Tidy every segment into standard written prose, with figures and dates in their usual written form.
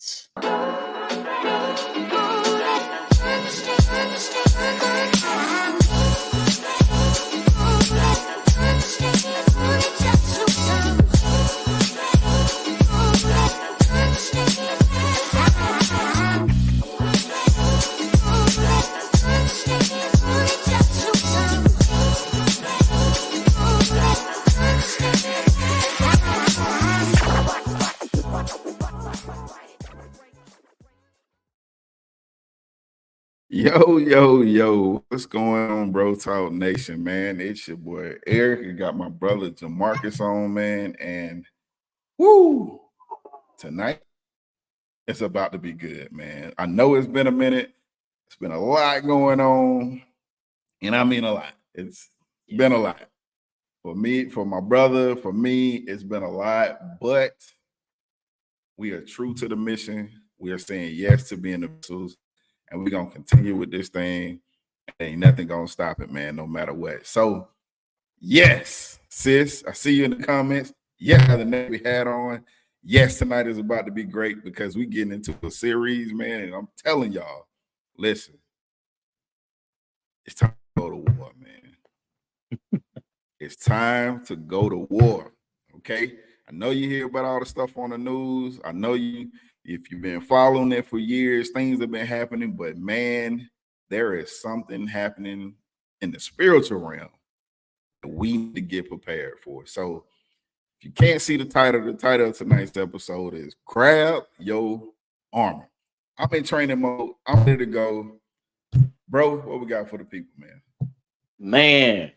Sports. Yo, what's going on, Bro Talk Nation, man? It's your boy Eric. I got my brother Jamarcus on, man. And woo, tonight it's about to be good, man. I know it's been a minute, it's been a lot going on, and I mean a lot. It's been a lot for me, for my brother, for me, it's been a lot, but we are true to the mission. We are saying yes to being the vessels, and we're gonna continue with this thing. Ain't nothing gonna stop it, man, no matter what. So, yes, sis, I see you in the comments. Yeah, the name we had on. Yes, tonight is about to be great because we getting into a series, man. And I'm telling y'all, listen, it's time to go to war, man. It's time to go to war. Okay. I know you hear about all the stuff on the news. I know if you've been following it for years, things have been happening, but man, there is something happening in the spiritual realm that we need to get prepared for. So if you can't see the title of tonight's episode is Grab Your Armor. I'm in training mode. I'm ready to go. Bro, what we got for the people, man? Man,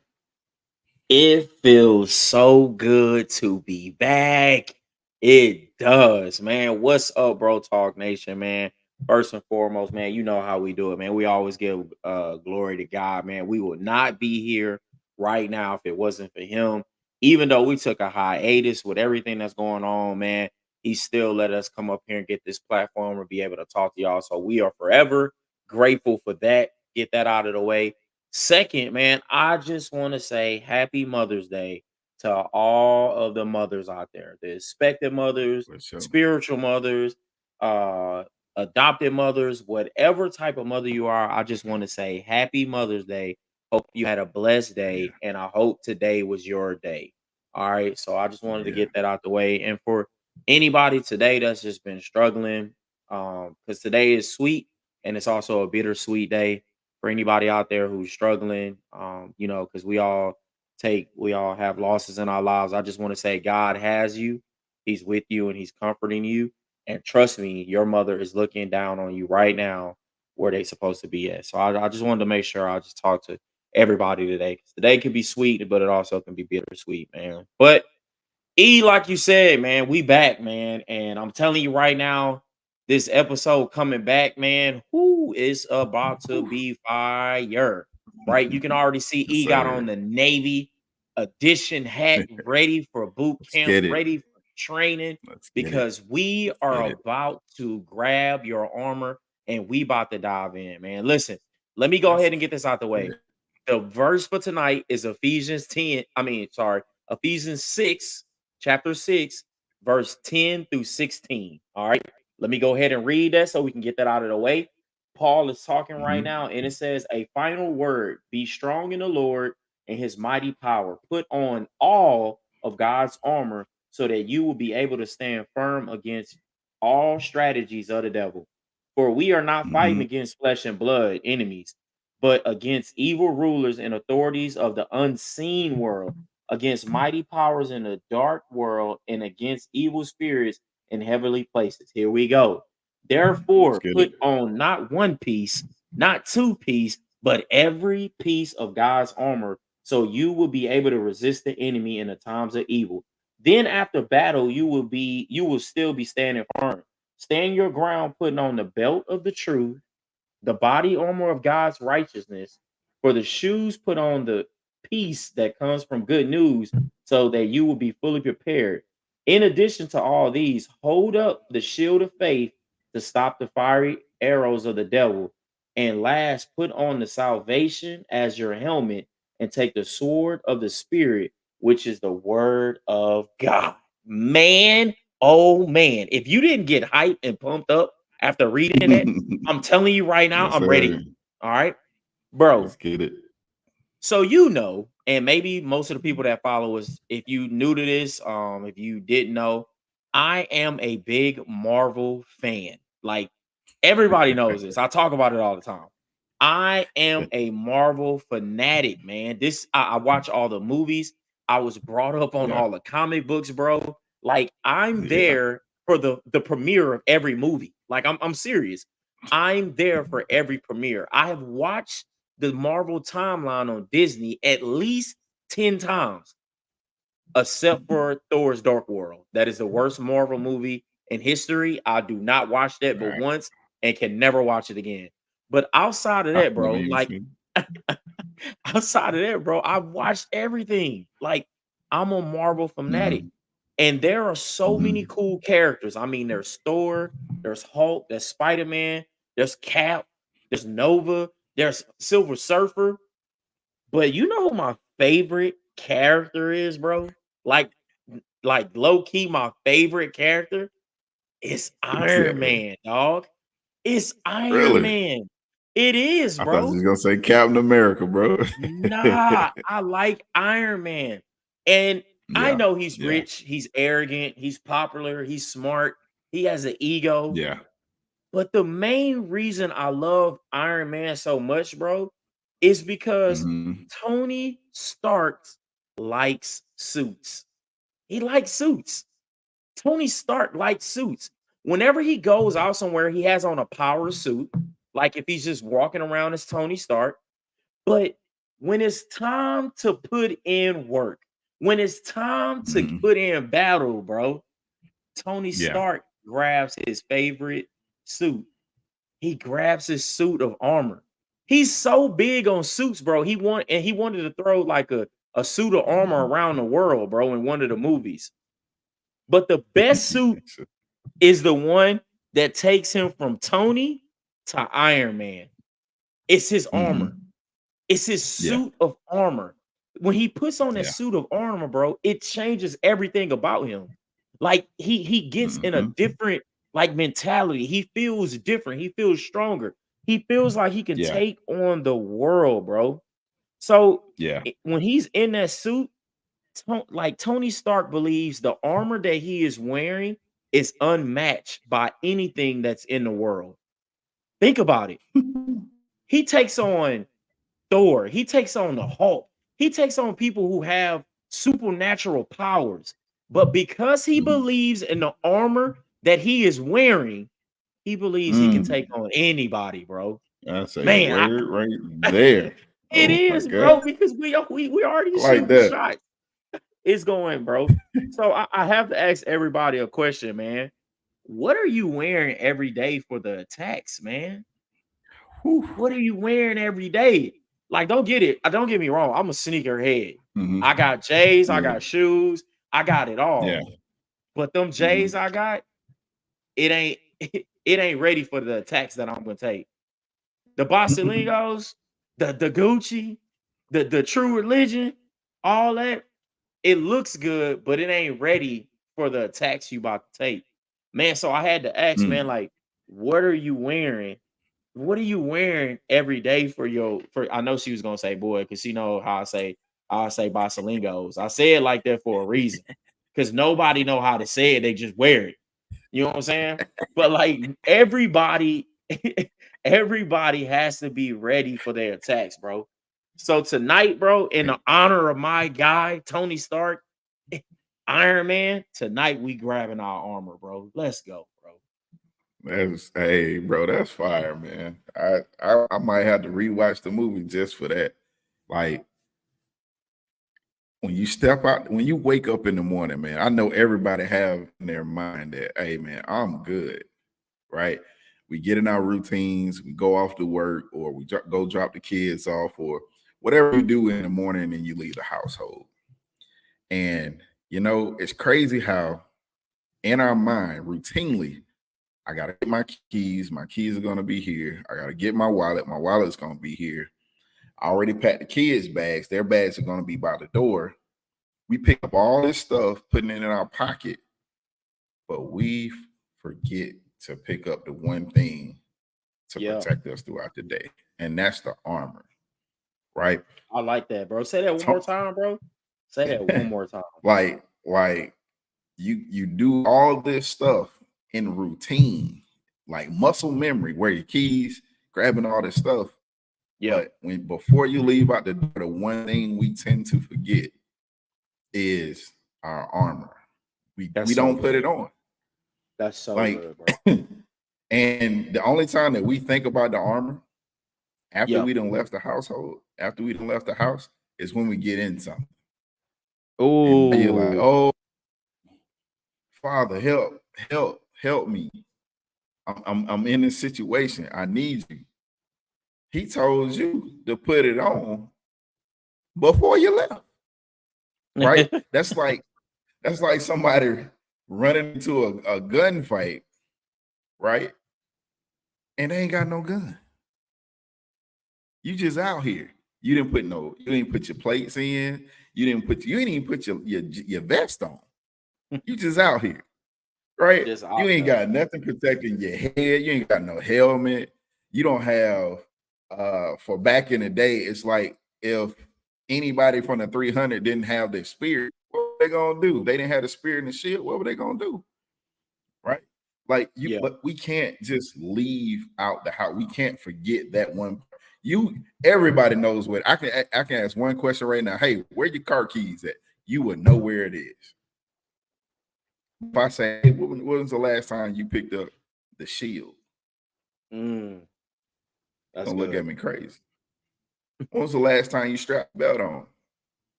it feels so good to be back. It does, man. What's up, Bro Talk Nation, man? First and foremost, man, you know how we do it, man. We always give glory to God, man. We would not be here right now if it wasn't for him. Even though we took a hiatus with everything that's going on, man, he still let us come up here and get this platform and be able to talk to y'all. So we are forever grateful for that. Get that out of the way. Second, man, I just want to say happy Mother's Day to all of the mothers out there, the expected mothers, For sure. spiritual mothers, uh, adopted mothers, whatever type of mother you are. I just want to say happy Mother's Day. Hope you had a blessed day, and I hope today was your day. All right. So I just wanted to get that out the way. And for anybody today that's just been struggling, because today is sweet and it's also a bittersweet day for anybody out there who's struggling, because we all have losses in our lives. I just want to say God has you, he's with you, and he's comforting you. And trust me, your mother is looking down on you right now where they supposed to be at. So I just wanted to make sure I just talk to everybody today, 'cause today can be sweet, but it also can be bittersweet, man. But like you said, man, we back, man. And I'm telling you right now, this episode coming back, man, who is about to be fire, right? You can already see Yes, Got sir. on the Navy edition hat, ready for boot Let's camp, get it. ready for training, Let's get it. because we Let's are get it. about to grab your armor and we about to dive in, man. Listen, let me go Let's ahead and get this out the get way. it. The verse for tonight is Ephesians 10. Ephesians 6, chapter 6, verse 10 through 16. All right. Let me go ahead and read that so we can get that out of the way. Paul is talking right Mhm. now, and it says, a final word: be strong in the Lord and his mighty power. Put on all of God's armor so that you will be able to stand firm against all strategies of the devil. For we are not fighting Mhm. against flesh and blood enemies, but against evil rulers and authorities of the unseen world, against mighty powers in the dark world, and against evil spirits in heavenly places. Here we go. Let's Therefore, get it. put on not one piece, not two piece, but every piece of God's armor, so you will be able to resist the enemy in the times of evil. Then after battle, you will still be standing firm. Stand your ground, putting on the belt of the truth, the body armor of God's righteousness, for the shoes put on the peace that comes from good news, so that you will be fully prepared. In addition to all these, hold up the shield of faith to stop the fiery arrows of the devil. And last, put on the salvation as your helmet and take the sword of the Spirit, which is the word of God. Man, Oh man, if you didn't get hyped and pumped up after reading that, I'm telling you right now, Yes, I'm ready. sir. All right, bro. Let's get it. So you know, and maybe most of the people that follow us, if you new to this, if you didn't know, I am a big Marvel fan. Like everybody knows this. I talk about it all the time. I am a Marvel fanatic, man. I watch all the movies. I was brought up on Yeah, all the comic books, bro. Like I'm yeah. there for the premiere of every movie. Like I'm serious. I'm there for every premiere. I have watched the Marvel timeline on Disney at least 10 times, except for Thor's Dark World. That is the worst Marvel movie in history. I do not watch that but Right. once and can never watch it again. But outside of I that, bro, believe like you. outside of that, bro, I've watched everything. Like I'm a Marvel fanatic. Mhm, And there are so many mhm. cool characters. I mean, there's Thor, there's Hulk, there's Spider-Man, there's Cap, there's Nova, there's Silver Surfer. But you know who my favorite character is, bro? Like, like low key, my favorite character is Who's that, Iron man? Man, dog. It's Iron Really? Man. It is, I thought you bro. was gonna say Captain America, bro. Nah, I like Iron Man. And I Yeah, know he's yeah, rich, he's arrogant, he's popular, he's smart, he has an ego. yeah. But the main reason I love Iron Man so much, bro, is because Mhm, Tony Stark likes suits. He likes suits. Tony Stark likes suits. Whenever he goes out somewhere, he has on a power suit, like if he's just walking around as Tony Stark. But when it's time to put in work, when it's time to mhm. put in battle, bro, Tony Yeah. Stark grabs his favorite suit. He grabs his suit of armor. He's so big on suits, bro. He wanted to throw like a suit of armor around the world, bro, in one of the movies. But the best suit is the one that takes him from Tony to Iron Man. It's his armor. Mhm. It's his Yeah, suit of armor. When he puts on that yeah. suit of armor, bro, it changes everything about him. Like he gets in a Mhm. different like mentality. He feels different. He feels stronger. He feels like he can Yeah, take on the world, bro. So yeah. when he's in that suit, like Tony Stark believes the armor that he is wearing is unmatched by anything that's in the world. Think about it. He takes on Thor. He takes on the Hulk. He takes on people who have supernatural powers. But because he Mhm. believes in the armor that he is wearing, he believes he can take Mm. on anybody, bro. That's a Man, word right there. it Oh my is, god. bro, because we already I like shooting that. shots. It's going, bro. So I have to ask everybody a question, man. What are you wearing every day for the attacks, man? Whew. What are you wearing every day? Like, don't get me wrong. I'm a sneakerhead. I Mhm. got J's, I Yeah, got shoes, I got it yeah. all. But them J's Mhm. I got, it ain't it ain't ready for the attacks that I'm gonna take. The Basilingos, the Gucci, the True Religion, all that, it looks good, but it ain't ready for the attacks you about to take. Man, so I had to ask, man, Mm. like, what are you wearing? What are you wearing every day for your for I know she was gonna say boy, because she know how I say Basilingos. I say it like that for a reason. Because nobody know how to say it, they just wear it. You know what I'm saying? But like everybody, everybody has to be ready for their attacks, bro. So tonight, bro, in the honor of my guy, Tony Stark, Iron Man, tonight we grabbing our armor, bro. Let's go, bro. That's hey, bro, that's fire, man. I might have to rewatch the movie just for that. Like when you step out, when you wake up in the morning, man, I know everybody have in their mind that, hey, man, I'm good, right? We get in our routines, we go off to work, or we go drop the kids off, or whatever you do in the morning, and you leave the household. And it's crazy how in our mind, routinely, I gotta get my keys. My keys are gonna be here. I gotta get my wallet. My wallet's gonna be here. I already packed the kids' bags. Their bags are gonna be by the door. We pick up all this stuff, putting it in our pocket, but we forget to pick up the one thing to Yeah, protect us throughout the day, and that's the armor, right? I like that, bro. Say that one more time, bro. Say that one more time. like you do all this stuff in routine, like muscle memory, where your keys, grabbing all this stuff. Yeah, But when before you leave out the door, the one thing we tend to forget is our armor. that's We so don't put good. it on. That's so Like, good, bro. and the only time that we think about the armor after Yeah. we done left the household, after we done left the house, is when we get in something. And now you're like, Oh, oh, Father, help me. I'm in this situation. I need you. He told you to put it on before you left. Right? That's like somebody running into a gunfight, right? And they ain't got no gun. You just out here. You didn't put your plates in. You didn't even put your vest on. You just out here, right? just You out ain't there. got nothing protecting your head. You ain't got no helmet. You don't have for back in the day, it's like if anybody from the 300 didn't have their spirit, what were they gonna do? They didn't have the spirit and the shield. What were they gonna do? Right? Like Yeah. but we can't just leave out the house. We can't forget that one. Everybody knows what I can ask one question right now. Hey, where your car keys at? You would know where it is. If I say, hey, when was the last time you picked up the shield? That's Don't look good, at me crazy. When was the last time you strapped the belt on?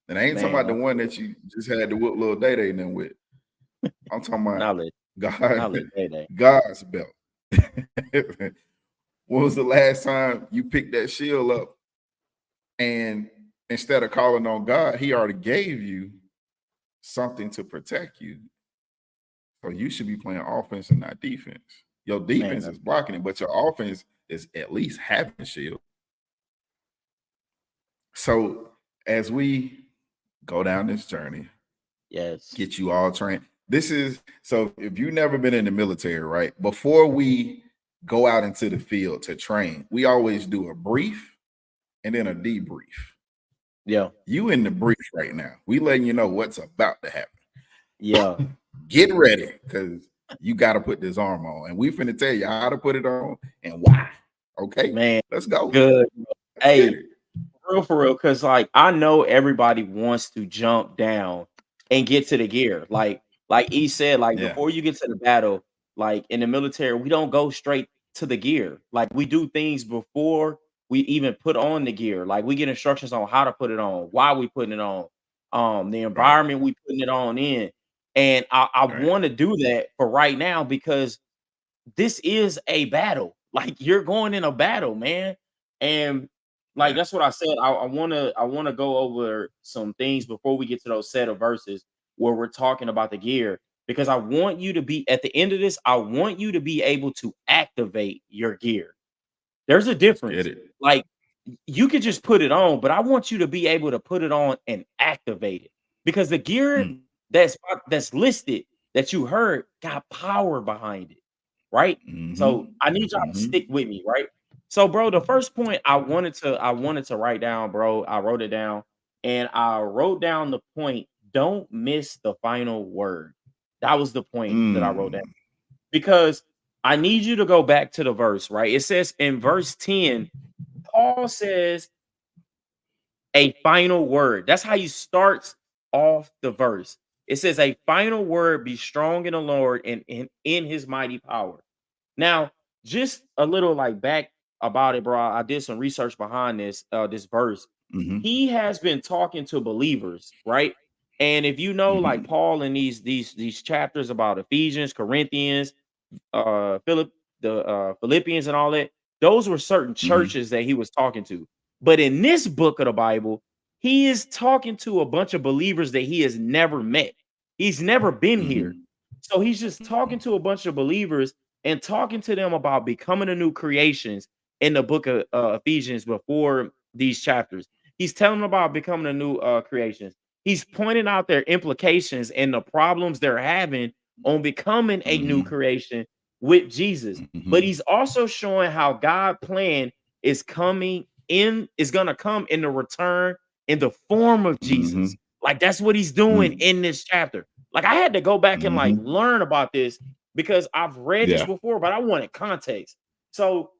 And I ain't talking man. about the one that you just had to whoop little day day then with. I'm talking about Knowledge, God, day. God's belt. When was the last time you picked that shield up and instead of calling on God, he already gave you something to protect you. So you should be playing offense and not defense. Your Man, defense is blocking it, but your offense is at least having a shield. So as we go down this journey, yes. get you all trained. So if you've never been in the military, right? Before we go out into the field to train, we always do a brief and then a debrief. Yeah. You in the brief right now. We letting you know what's about to happen. Yeah. Get ready because you got to put this arm on. And we finna tell you how to put it on and why. Okay, Man, let's go. good. Let's get Hey, it. for real, because like I know everybody wants to jump down and get to the gear. Like he said, like Yeah. before you get to the battle, like in the military, we don't go straight to the gear. Like we do things before we even put on the gear. Like we get instructions on how to put it on, why we putting it on, the Right. environment we putting it on in. And I Right. want to do that for right now because this is a battle. Like you're going in a battle, man. And like Yeah. that's what I said. I wanna go over some things before we get to those set of verses where we're talking about the gear because I want you to be at the end of this, I want you to be able to activate your gear. There's a Let's get difference. it. Like you could just put it on, but I want you to be able to put it on and activate it because the gear Mm. that's listed that you heard got power behind it, right? So Mm-hmm. I need y'all to Mm-hmm. stick with me, right? So, bro, the first point I wanted to write down, bro. I wrote it down, and I wrote down the point. Don't miss the final word. That was the point that I wrote down Mm. because I need you to go back to the verse, right? It says in verse 10, Paul says a final word. That's how you start off the verse. It says a final word, be strong in the Lord and in his mighty power. Now, just a little like back about it, bro. I did some research behind this verse. Mm-hmm. He has been talking to believers, right? And if you know, like Mm-hmm. Paul in these chapters about Ephesians, Corinthians, Philip, the Philippians, and all that, those were certain Mm-hmm. churches that he was talking to. But in this book of the Bible, he is talking to a bunch of believers that he has never met. He's never been here. Mm-hmm. So he's just talking to a bunch of believers and talking to them about becoming a new creations in the book of Ephesians before these chapters. He's telling them about becoming a new creations. He's pointing out their implications and the problems they're having on becoming a new creation with Jesus. But he's also showing how God plan is coming in, is going to come in the return in the form of Jesus. Like that's what he's doing in this chapter. Like I had to go back and like learn about this because I've read this before, but I wanted context. So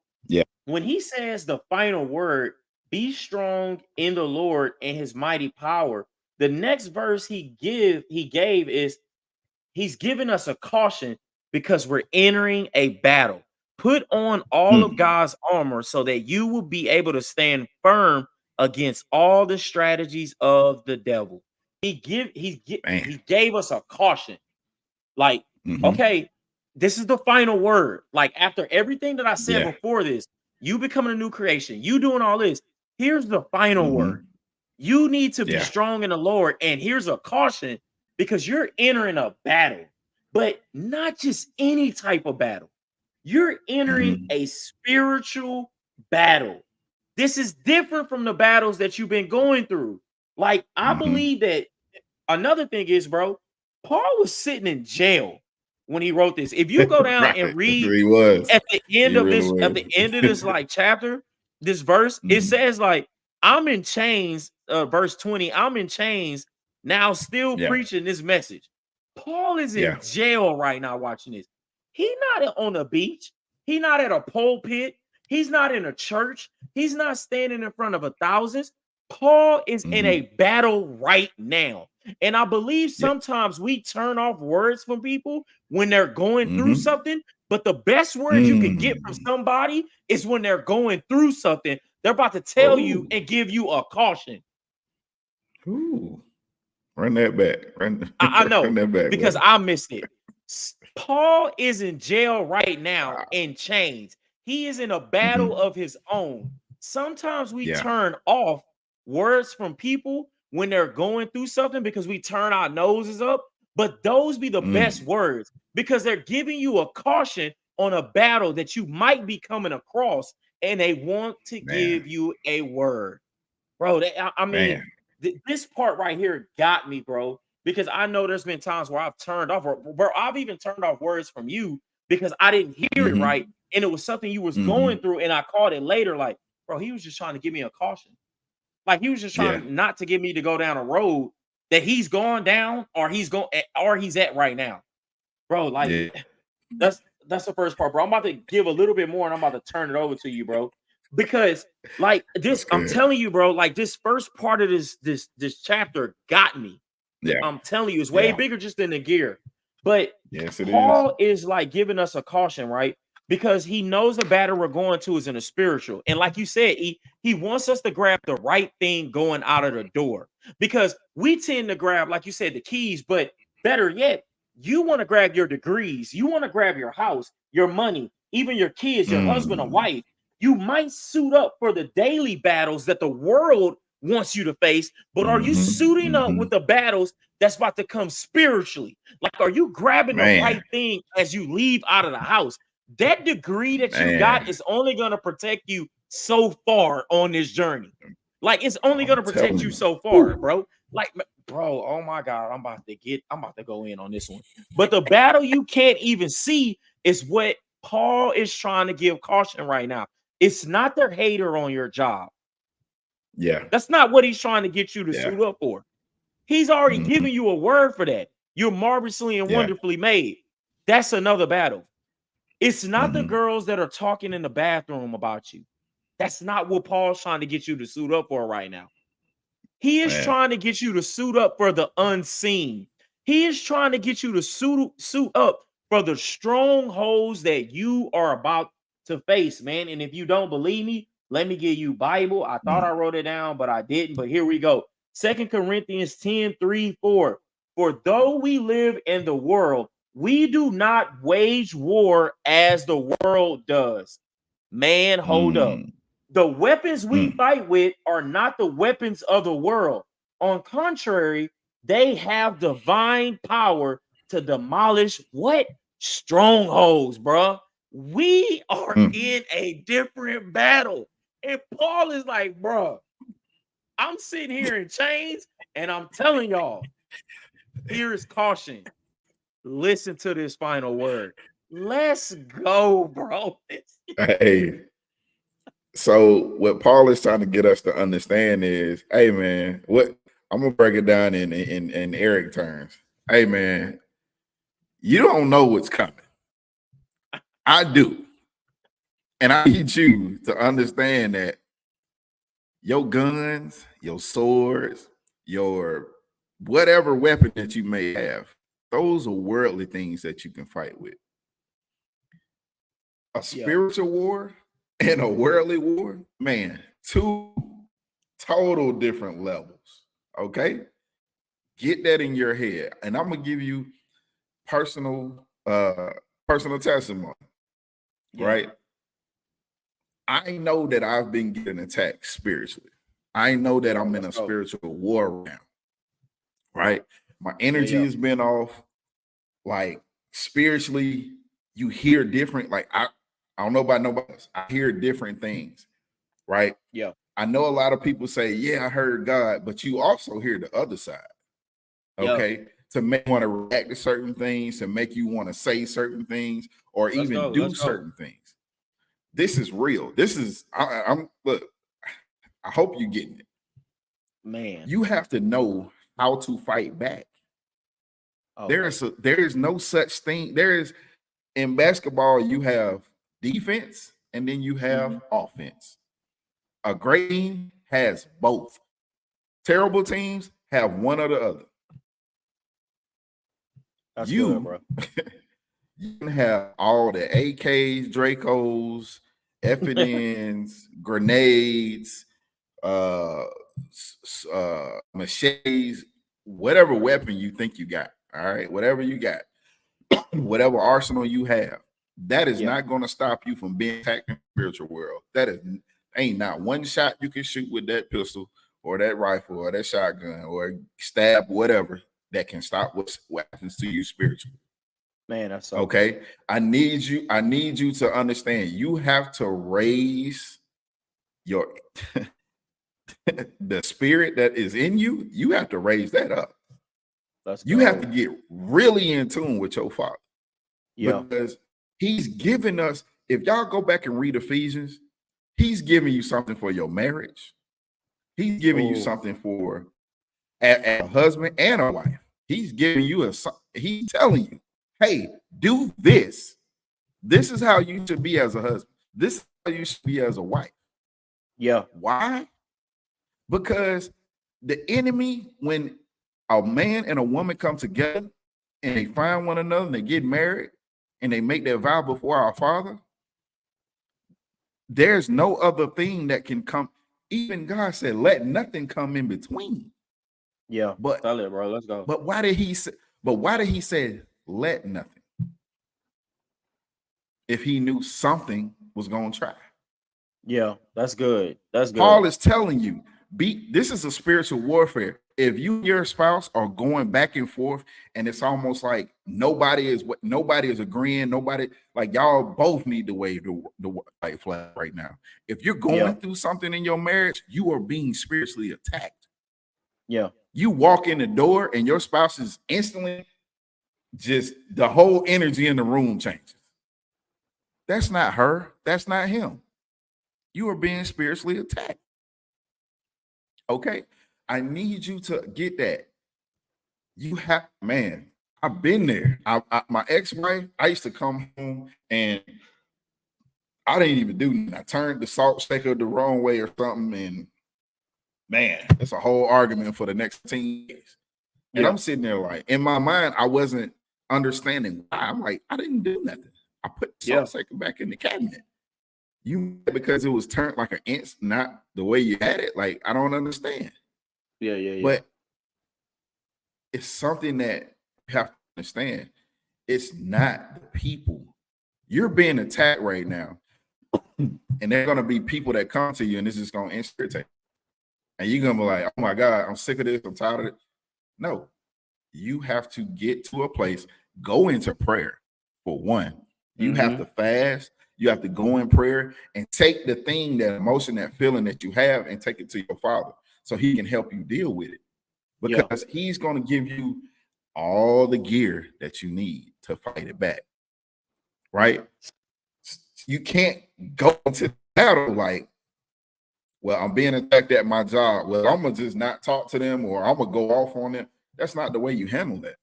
when he says the final word, be strong in the Lord and his mighty power, the next verse he gave is he's giving us a caution because we're entering a battle. Put on all of God's armor so that you will be able to stand firm against all the strategies of the devil. He gave us a caution. Like, okay, this is the final word. Like after everything that I said before this, you becoming a new creation, you doing all this. Here's the final word. You need to be strong in the Lord. And here's a caution because you're entering a battle, but not just any type of battle. You're entering a spiritual battle. This is different from the battles that you've been going through. Like, I believe that another thing is, bro, Paul was sitting in jail when he wrote this. If you go down and read at the end of this like chapter, this verse, it says like, I'm in chains, verse 20, I'm in chains now still preaching this message. Paul is in jail right now watching this. He's not on a beach. He's not at a pulpit. He's not in a church. He's not standing in front of thousands. Paul is in a battle right now. And I believe sometimes we turn off words from people when they're going through something. But the best word you can get from somebody is when they're going through something. They're about to tell you and give you a caution. Run that back. I know run that back, because I missed it. Paul is in jail right now in chains. He is in a battle of his own. Sometimes we turn off words from people when they're going through something because we turn our noses up. But those be the best words because they're giving you a caution on a battle that you might be coming across, and they want to give you a word, bro. I mean, this part right here got me, bro, because I know there's been times where I've turned off, or I've even turned off words from you because I didn't hear it right, and it was something you was going through, and I caught it later. Like, bro, he was just trying to give me a caution. Like he was just trying not to get me to go down a road that he's gone down or he's at right now, bro. Like that's the first part, bro. I'm about to give a little bit more and I'm about to turn it over to you, bro. Because like this, I'm telling you, bro, like this first part of this chapter got me. I'm telling you, it's way bigger just than the gear. But Paul is like giving us a caution, right? Because he knows the battle we're going to is in a spiritual. And like you said, he wants us to grab the right thing going out of the door. Because we tend to grab, like you said, the keys, but better yet, you want to grab your degrees, you want to grab your house, your money, even your kids, your husband or wife. You might suit up for the daily battles that the world wants you to face, but are you suiting up with the battles that's about to come spiritually? Like, are you grabbing the right thing as you leave out of the house? That degree that you got is only going to protect you so far on this journey. Like, it's only going to protect you so far, bro. Like, bro, oh my God, I'm about to go in on this one. But the battle you can't even see is what Paul is trying to give caution right now. It's not their hater on your job. That's not what he's trying to get you to suit up for. He's already given you a word for that. You're marvelously and wonderfully made. That's another battle. It's not the girls that are talking in the bathroom about you. That's not what Paul's trying to get you to suit up for right now. He is trying to get you to suit up for the unseen. He is trying to get you to suit up for the strongholds that you are about to face, man. And if you don't believe me, let me give you Bible. I thought I wrote it down, but I didn't. But here we go. 2 Corinthians 10:3-4. For though we live in the world, we do not wage war as the world does. Man, hold up. The weapons we fight with are not the weapons of the world. On contrary, they have divine power to demolish what? Strongholds, bro. We are in a different battle. And Paul is like, bro, I'm sitting here in chains and I'm telling y'all, here is caution. Listen to this final word. Let's go, bro. Hey, so what Paul is trying to get us to understand is, hey man, what I'm gonna break it down in Eric terms. Hey man, you don't know what's coming. I do. And I need you to understand that your guns, your swords, your whatever weapon that you may have, those are worldly things that you can fight with. A spiritual war and a worldly war, man, two total different levels. Okay, get that in your head, and I'm gonna give you personal testimony. Right, I know that I've been getting attacked spiritually. I know that I'm in a spiritual war round. Right, my energy has been off. Like spiritually, you hear different. Like I don't know about nobody else. I hear different things, right? Yeah. I know a lot of people say, yeah, I heard God, but you also hear the other side. Okay. To make you want to react to certain things, to make you want to say certain things, or even do certain things. This is real. This is I'm look, I hope you're getting it. Man. You have to know how to fight back. There is no such thing. There is in basketball, you have defense and then you have offense. A great team has both. Terrible teams have one or the other. That's good, bro. You can have all the AKs, Dracos, FNNs, grenades, machetes, whatever weapon you think you got. All right, whatever you got. Whatever arsenal you have, that is not going to stop you from being attacked in the spiritual world. That ain't not one shot you can shoot with that pistol or that rifle or that shotgun or stab, whatever, that can stop what happens to you spiritually. Man, that's so okay. Good. I need you to understand. You have to raise your the spirit that is in you. You have to raise that up. You have to get really in tune with your Father. Because he's given us, if y'all go back and read Ephesians, he's giving you something for your marriage. He's giving you something for a husband and a wife. He's giving you he's telling you, hey, do this. This is how you should be as a husband. This is how you should be as a wife. Yeah. Why? Because the enemy, when a man and a woman come together and they find one another and they get married and they make their vow before our Father, there's no other thing that can come. Even God said, let nothing come in between. Yeah, but tell it, bro. Let's go. But why did he say let nothing? If he knew something was going to try. Yeah, that's good. That's good. Paul is telling you, this is a spiritual warfare. If you and your spouse are going back and forth and it's almost like nobody is agreeing, nobody, like y'all both need to wave the white flag right now. If you're going through something in your marriage, you are being spiritually attacked. Yeah. You walk in the door and your spouse is instantly just the whole energy in the room changes. That's not her. That's not him. You are being spiritually attacked. Okay. I need you to get that. You have, man, I've been there. My ex-wife, I used to come home and I didn't even do nothing. I turned the salt shaker the wrong way or something. And man, it's a whole argument for the next 10 years. And I'm sitting there like, in my mind, I wasn't understanding why. I'm like, I didn't do nothing. I put the salt shaker back in the cabinet. Because it was turned like an inch, not the way you had it. Like, I don't understand. Yeah. But it's something that you have to understand. It's not the people. You're being attacked right now. And there are going to be people that come to you and this is going to irritate. And you're going to be like, oh my God, I'm sick of this. I'm tired of it. No, you have to get to a place, go into prayer for one. You have to fast. You have to go in prayer and take the thing, that emotion, that feeling that you have and take it to your Father so he can help you deal with it. Because he's going to give you all the gear that you need to fight it back. Right? You can't go into battle like, well, I'm being attacked at my job. Well, I'm gonna just not talk to them, or I'm gonna go off on them. That's not the way you handle that.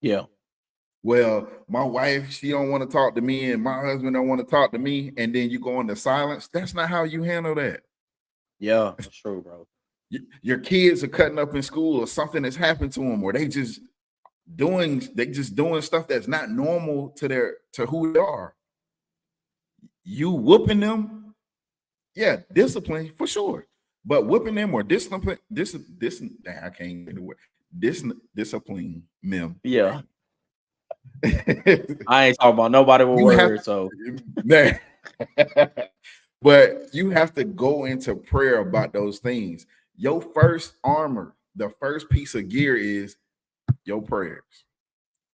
Yeah. Well, my wife, she don't want to talk to me, and my husband don't want to talk to me, and then you go into silence. That's not how you handle that. Yeah, that's true, bro. Your kids are cutting up in school, or something has happened to them, or they just doing stuff that's not normal to who they are. You whooping them, yeah, discipline for sure. But whooping them or discipline, I can't get the word. Discipline them. Yeah. I ain't talking about nobody with words, so man. But you have to go into prayer about those things. Your first armor, the first piece of gear is your prayers.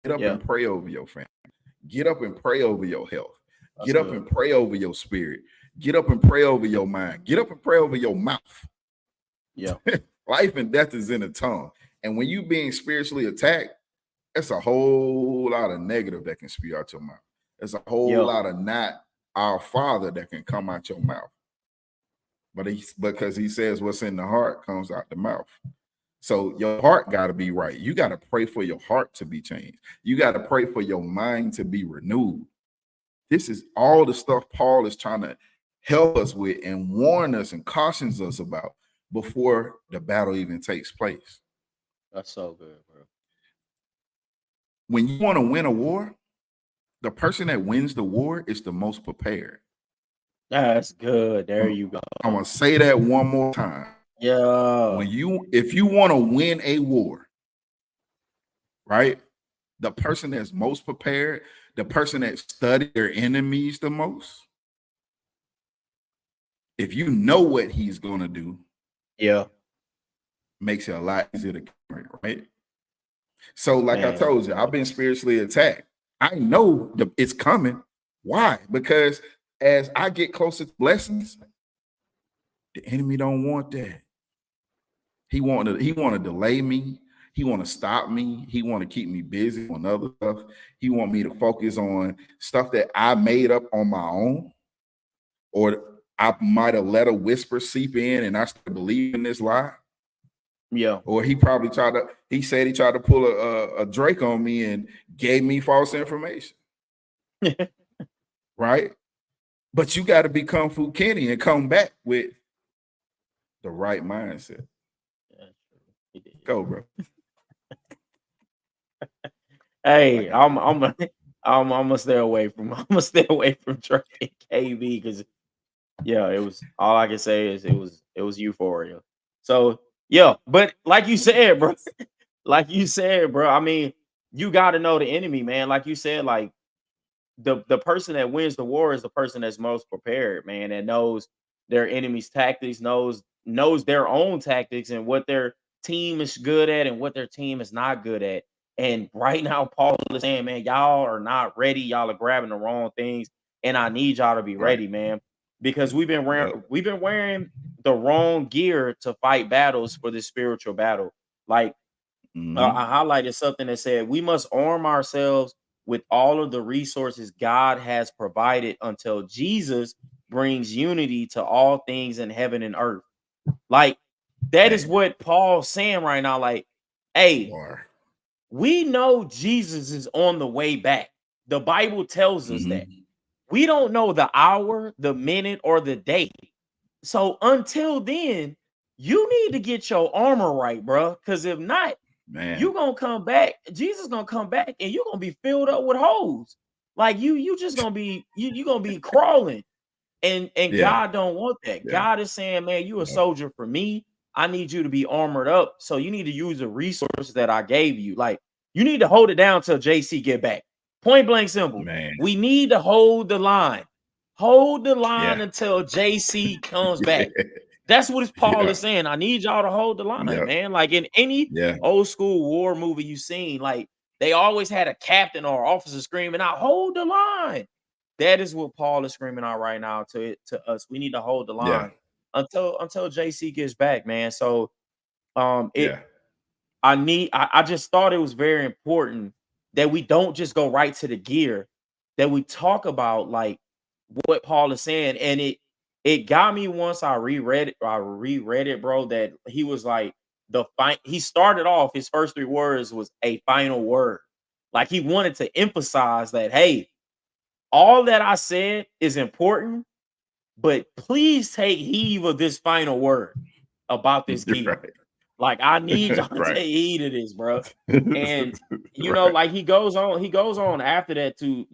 Get up and pray over your family. Get up and pray over your health. Get up and pray over your spirit. Get up and pray over your mind. Get up and pray over your mouth. Yeah. Life and death is in the tongue. And when you being spiritually attacked, that's a whole lot of negative that can spew out your mouth. There's a whole lot of not our Father that can come out your mouth. But because he says what's in the heart comes out the mouth. So your heart got to be right. You got to pray for your heart to be changed. You got to pray for your mind to be renewed. This is all the stuff Paul is trying to help us with and warn us and cautions us about before the battle even takes place. That's so good, bro. When you want to win a war, the person that wins the war is the most prepared. That's good. There you go. I'm going to say that one more time. Yeah. If you want to win a war, right? The person that's most prepared, the person that studied their enemies the most, if you know what he's going to do, makes it a lot easier to carry, right? So, like I told you, I've been spiritually attacked. I know it's coming. Why? Because as I get closer to blessings, the enemy don't want that. He want to delay me. He want to stop me. He want to keep me busy on other stuff. He want me to focus on stuff that I made up on my own, or I might have let a whisper seep in and I still believe in this lie. Yeah. Or he said he tried to pull a Drake on me and gave me false information. Right? But you got to be Kung Fu Kenny and come back with the right mindset. Go, bro. Hey, I'm gonna stay away from Drake and KB because it was all I can say is it was euphoria. So but like you said, bro, I mean, you got to know the enemy, man. Like you said, like the person that wins the war is the person that's most prepared, man, and knows their enemy's tactics, knows their own tactics and what their team is good at and what their team is not good at. And right now, Paul is saying, man, y'all are not ready. Y'all are grabbing the wrong things, and I need y'all to be ready, man, because we've been wearing the wrong gear to fight battles for this spiritual battle. Like I highlighted something that said we must arm ourselves with all of the resources God has provided until Jesus brings unity to all things in heaven and earth. Like that is what Paul's saying right now. Like, hey, we know Jesus is on the way back. The Bible tells us that. We don't know the hour, the minute, or the day. So until then, you need to get your armor right, bro. Because if not, you're gonna come back. Jesus gonna come back, and you're gonna be filled up with holes. Like you just gonna be you gonna be crawling. And God don't want that. God is saying, man, you a soldier for me. I need you to be armored up. So you need to use the resources that I gave you. Like you need to hold it down till JC get back. Point blank simple. Man. We need to hold the line. Hold the line until JC comes back. That's what Paul is saying. I need y'all to hold the line, man. Like in any old school war movie you've seen, like they always had a captain or officer screaming out, hold the line. That is what Paul is screaming out right now to us. We need to hold the line until JC gets back, man. So I I just thought it was very important that we don't just go right to the gear, that we talk about like what Paul is saying. And it got me once I reread it, bro, that he was like he started off his first three words was a final word. Like he wanted to emphasize that, hey, all that I said is important, but please take heed of this final word about this gear. Right. Like I need y'all to Right. take heed of this, bro. And Right. like he goes on after that to,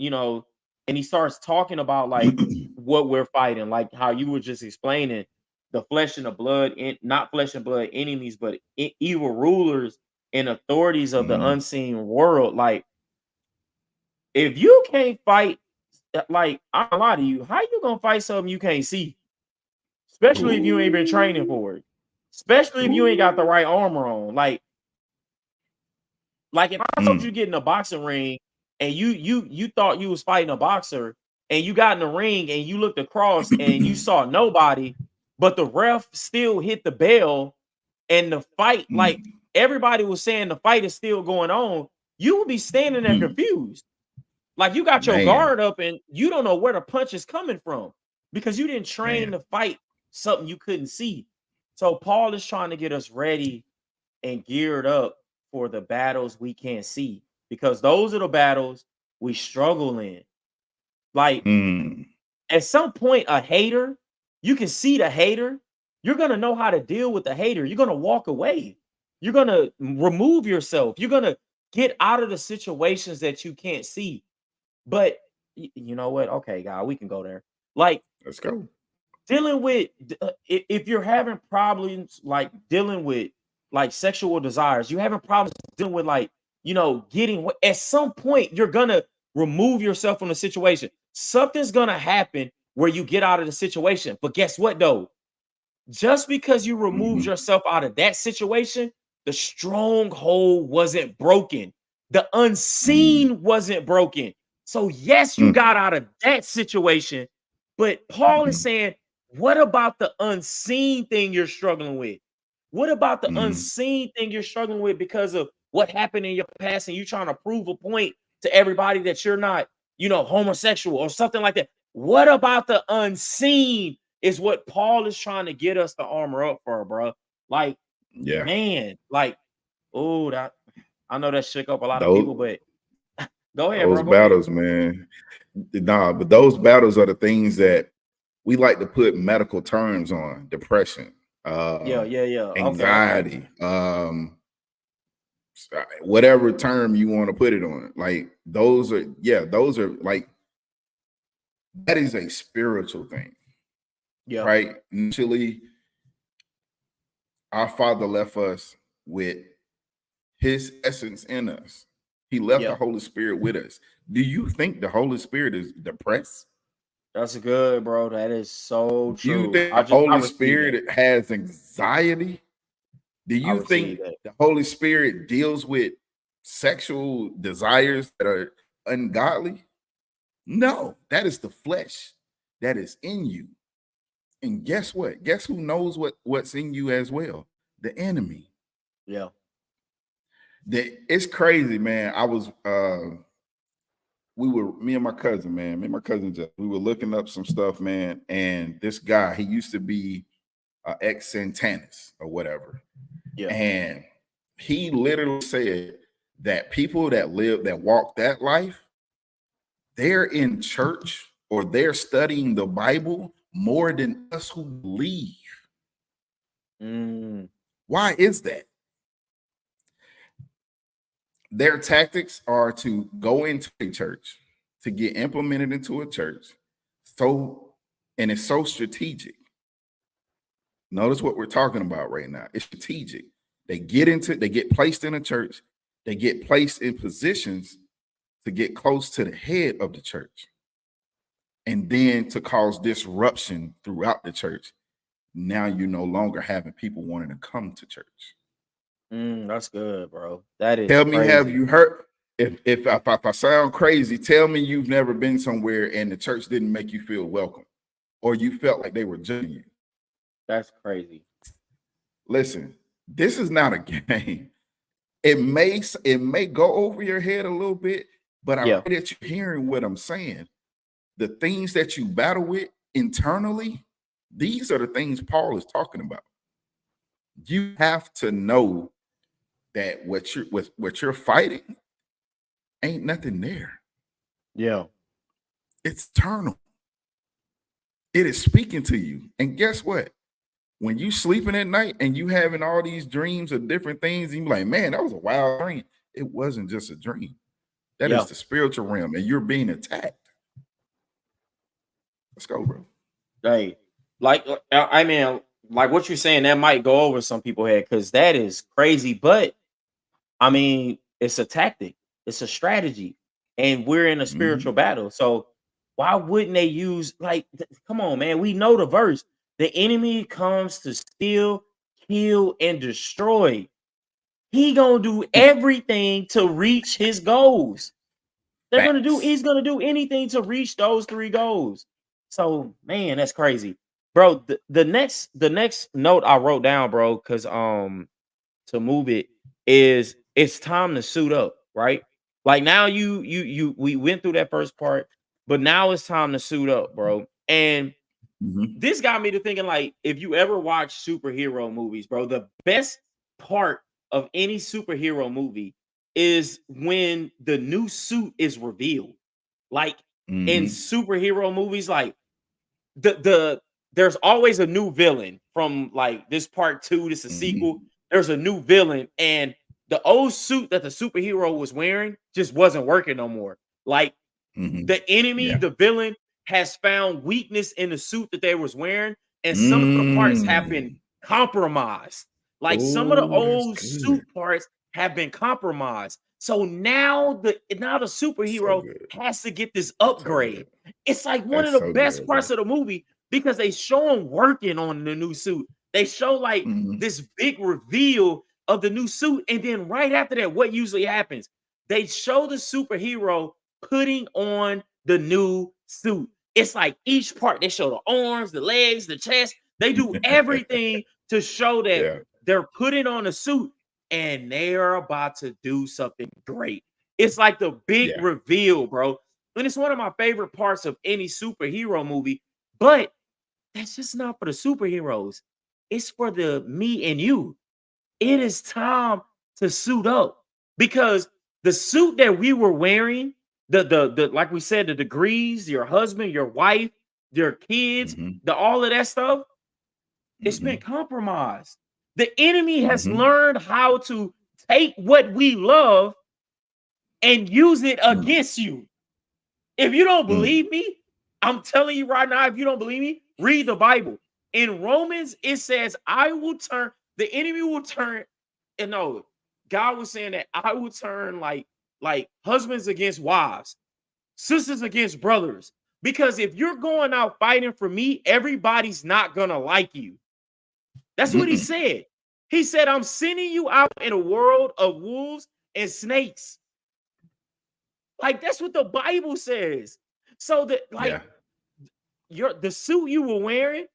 and he starts talking about like what we're fighting, like how you were just explaining the flesh and the blood, not flesh and blood enemies, but evil rulers and authorities of the Mhm. unseen world. Like, if you can't fight, like, I'm a lot of you, how you gonna fight something you can't see? Especially if you ain't been training for it. Especially if you ain't got the right armor on. Like if I told you to get in a boxing ring and you thought you was fighting a boxer and you got in the ring and you looked across and you saw nobody, but the ref still hit the bell and the fight, like everybody was saying the fight is still going on, you would be standing there confused. Like you got your Man. guard up and you don't know where the punch is coming from because you didn't train Man. to fight something you couldn't see. So Paul is trying to get us ready and geared up for the battles we can't see, because those are the battles we struggle in. Like at some point, a hater, you can see the hater, you're gonna know how to deal with the hater. You're gonna walk away. You're gonna remove yourself. You're gonna get out of the situations that you can't see. But you know what? Okay, God, we can go there. Like Let's go. dealing with if you're having problems like dealing with like sexual desires, you're having problems dealing with like getting at some point you're gonna remove yourself from the situation. Something's gonna happen where you get out of the situation. But guess what though? Just because you removed yourself out of that situation, the stronghold wasn't broken. The unseen wasn't broken. So, yes, you got out of that situation. But Paul is saying, what about the unseen thing you're struggling with? What about the unseen thing you're struggling with because of what happened in your past and you trying to prove a point to everybody that you're not, homosexual or something like that? What about the unseen is what Paul is trying to get us to armor up for, bro. Like, Yeah. man, like, oh, that I know that shook up a lot of people, Those, but go ahead, those bro. Go ahead. battles, man. Nah, but those battles are the things that we like to put medical terms on: depression, Yeah. anxiety, whatever term you want to put it on. Like those are like, that is a spiritual thing. Yeah. Right? Initially, our Father left us with his essence in us. He left the Holy Spirit with us. Do you think the Holy Spirit is depressed? That's good, bro. That is so Do you true. think the I Holy received that. Spirit has anxiety? Do I you think received that. the Holy Spirit deals with sexual desires that are ungodly? No, that is the flesh that is in you. And guess what? Guess who knows what's in you as well? The enemy. Yeah. It's crazy, man. I was me and my cousin, we were looking up some stuff, man. And this guy, he used to be ex Santanist or whatever. Yeah. And he literally said that people that walk that life, they're in church or they're studying the Bible more than us who believe. Why is that? Their tactics are to go into a church, to get implemented into a church. And it's so strategic. Notice what we're talking about right now. It's strategic. They get placed in a church, they get placed in positions to get close to the head of the church, and then to cause disruption throughout the church. Now you're no longer having people wanting to come to church. That's good, bro. That is Tell me, crazy. have you heard? If I sound crazy, tell me you've never been somewhere and the church didn't make you feel welcome, or you felt like they were judging you. That's crazy. Listen, this is not a game. it may go over your head a little bit, but I Yeah. pray that you're hearing what I'm saying. The things that you battle with internally, these are the things Paul is talking about. You have to know that what you're fighting ain't nothing there. Yeah. It's eternal. It is speaking to you. And guess what? When you sleeping at night and you having all these dreams of different things, and you're like, man, that was a wild dream. It wasn't just a dream. That Yeah. is the spiritual realm, and you're being attacked. Let's go, bro. Hey, like I mean, like what you're saying, that might go over some people's head because that is crazy. But I mean, it's a tactic, it's a strategy, and we're in a spiritual battle. So why wouldn't they use come on, man? We know the verse. The enemy comes to steal, kill, and destroy. He gonna do everything to reach his goals. He's gonna do anything to reach those 3 goals. So man, that's crazy. Bro, the next note I wrote down, bro, because to move it is it's time to suit up, right? Like now we went through that first part, but now it's time to suit up, bro. And this got me to thinking, like, if you ever watch superhero movies, bro, the best part of any superhero movie is when the new suit is revealed. Like in superhero movies, like there's always a new villain from like this part 2, this is a sequel. There's a new villain, and the old suit that the superhero was wearing just wasn't working no more. Like the enemy, the villain, has found weakness in the suit that they was wearing, and some of the parts have been compromised. Like some of the old suit parts have been compromised. So now the superhero has to get this upgrade. It's like one of the best parts of the movie because they show him working on the new suit. They show like this big reveal of the new suit, and then right after that, what usually happens? They show the superhero putting on the new suit. It's like each part, they show the arms, the legs, the chest. They do everything to show that they're putting on a suit and they are about to do something great. It's like the big reveal, bro. And it's one of my favorite parts of any superhero movie, but that's just not for the superheroes. It's for the me and you. It is time to suit up because the suit that we were wearing, the like we said, the degrees, your husband, your wife, your kids, the all of that stuff, it's been compromised. The enemy has learned how to take what we love and use it against you. If you don't believe me, I'm telling you right now, if you don't believe me, read the Bible. In Romans, it says, the enemy will turn, and no, God was saying that I will turn like husbands against wives, sisters against brothers. Because if you're going out fighting for me, everybody's not gonna like you. That's what he said. He said, I'm sending you out in a world of wolves and snakes. Like that's what the Bible says. So that the suit you were wearing,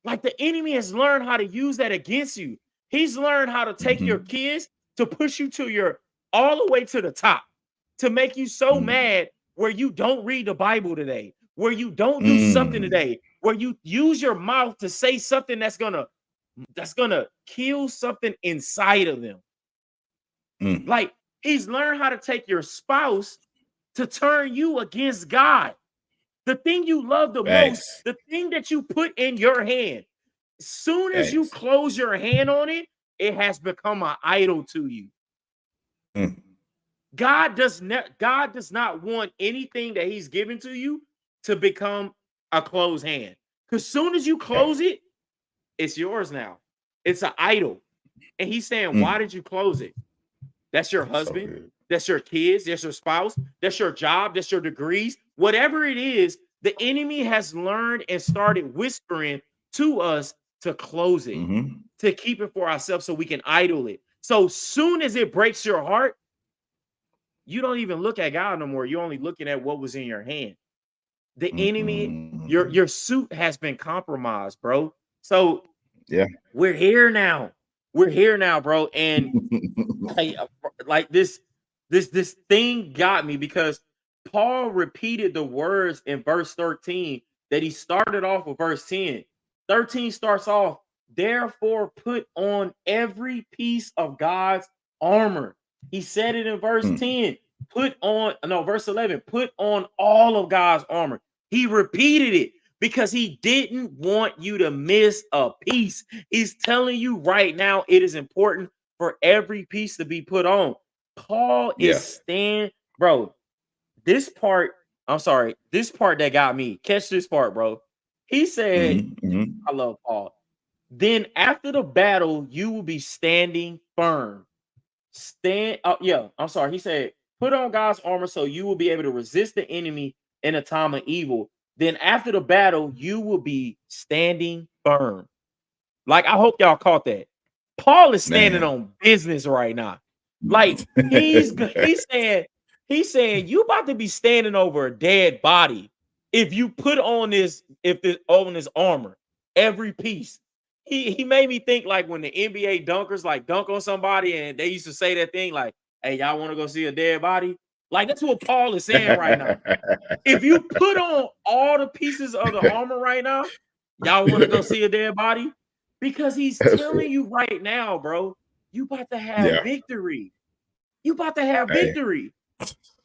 like the enemy has learned how to use that against you. He's learned how to take your kids to push you to all the way to the top, to make you so mad where you don't read the Bible today, where you don't do something today, where you use your mouth to say something that's gonna kill something inside of them. Like he's learned how to take your spouse to turn you against God. The thing you love the most, the thing that you put in your hand, as soon as you close your hand on it, it has become an idol to you. God does not want anything that he's given to you to become a closed hand. Because soon as you close it, it's yours now. It's an idol. And he's saying, why did you close it? That's your husband. That's your kids. That's your spouse. That's your job. That's your degrees. Whatever it is, the enemy has learned and started whispering to us to close it, to keep it for ourselves so we can idle it. So soon as it breaks your heart, you don't even look at God no more. You're only looking at what was in your hand. The enemy, your suit has been compromised, bro. So we're here now. we're here now, bro. And like this thing got me because Paul repeated the words in verse 13 that he started off with verse 10. 13 starts off, therefore put on every piece of God's armor. He said it in verse 10. Verse 11, put on all of God's armor. He repeated it because he didn't want you to miss a piece. He's telling you right now it is important for every piece to be put on. Paul is bro. This part that got me. Catch this part, bro. He said, I love Paul. Then after the battle, you will be standing firm. He said, put on God's armor so you will be able to resist the enemy in a time of evil. Then after the battle, you will be standing firm. Like, I hope y'all caught that. Paul is standing on business right now. Like, he's saying you about to be standing over a dead body if you put on this armor, every piece. He made me think like when the NBA dunkers like dunk on somebody and they used to say that thing like, hey, y'all want to go see a dead body? Like, that's what Paul is saying right now. If you put on all the pieces of the armor right now, y'all want to go see a dead body? Because he's telling you right now, bro, you about to have victory. You about to have victory.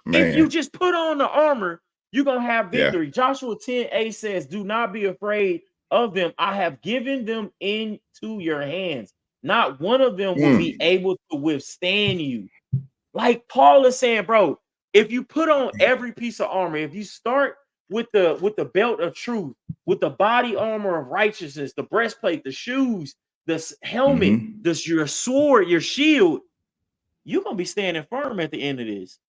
If you just put on the armor, you're going to have victory. Joshua 10:8 says, do not be afraid of them. I have given them into your hands. Not one of them will be able to withstand you. Like Paul is saying, bro, if you put on every piece of armor, if you start with the belt of truth, with the body armor of righteousness, the breastplate, the shoes, the helmet, your sword, your shield, you're going to be standing firm at the end of this.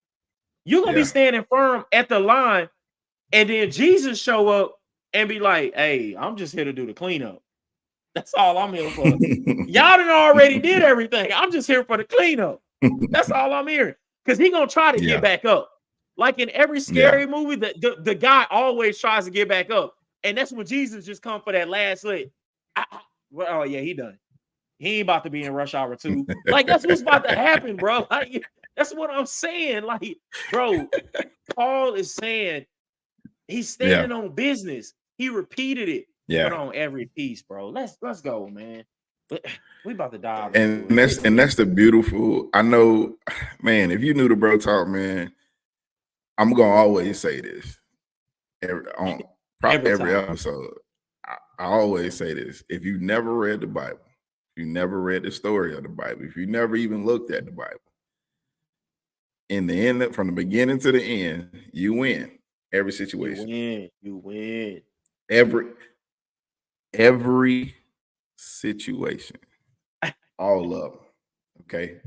You're going to be standing firm at the line. And then Jesus show up and be like, hey, I'm just here to do the cleanup. That's all I'm here for. Y'all done already did everything. I'm just here for the cleanup. That's all I'm hearing. Because he's going to try to get back up. Like in every scary movie, the guy always tries to get back up. And that's when Jesus just come for that last leg. He done. He ain't about to be in Rush Hour 2. Like, that's what's about to happen, bro. Like, that's what I'm saying. Like, bro, Paul is saying he's standing on business. He repeated it. Put on every piece, bro. Let's go, man. We about to dive. And that's the beautiful. I know, man. If you knew the Bro Talk, man, I'm gonna always say this every episode. I always say this: if you never read the Bible, if you never read the story of the Bible, if you never even looked at the Bible, in the end, from the beginning to the end, you win every situation. You win. Every situation, all of them. Okay.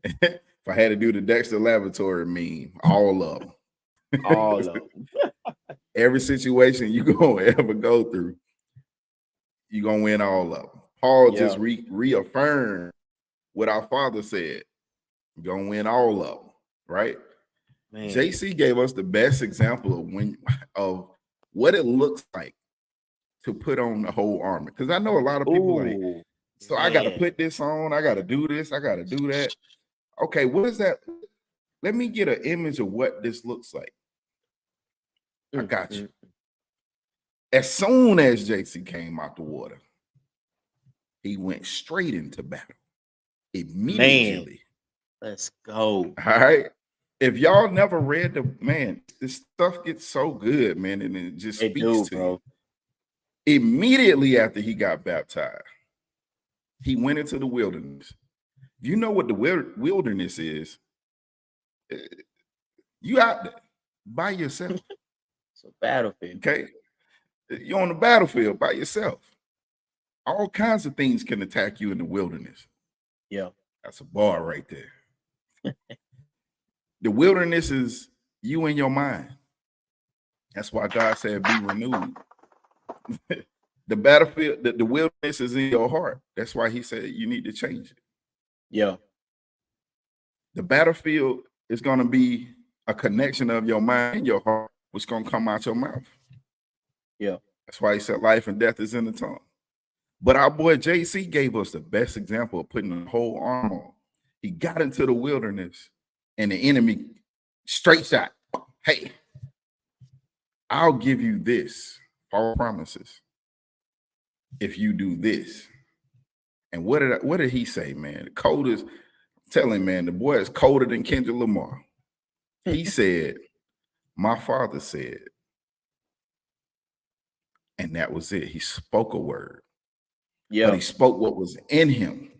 If I had to do the Dexter Laboratory meme, all of them. All of them. Every situation you're gonna ever go through, you're gonna win all of them. Paul just reaffirmed what our Father said. You're gonna win all of them, right? Man. JC gave us the best example of what it looks like to put on the whole armor. Because I know a lot of people I got to put this on, I got to do this, I got to do that. Okay, what is that? Let me get an image of what this looks like. I got you. As soon as JC came out the water, he went straight into battle immediately. Man, let's go. All right. If y'all never read this stuff gets so good, man, and it just speaks to you. Immediately after he got baptized, he went into the wilderness. You know what the wilderness is? You out there by yourself. It's a battlefield. Okay. You're on the battlefield by yourself. All kinds of things can attack you in the wilderness. Yeah. That's a bar right there. The wilderness is you in your mind. That's why God said be renewed. The battlefield, the wilderness is in your heart. That's why he said you need to change it. Yeah. The battlefield is going to be a connection of your mind and your heart, which is going to come out your mouth. Yeah. That's why he said life and death is in the tongue. But our boy JC gave us the best example of putting the whole arm on. He got into the wilderness and the enemy straight shot. Hey, I'll give you this. Paul promises if you do this. And what did he say, man? The coldest, tell him, man, the boy is colder than Kendrick Lamar. He said, my father said, and that was it. He spoke a word. Yeah. But he spoke what was in him.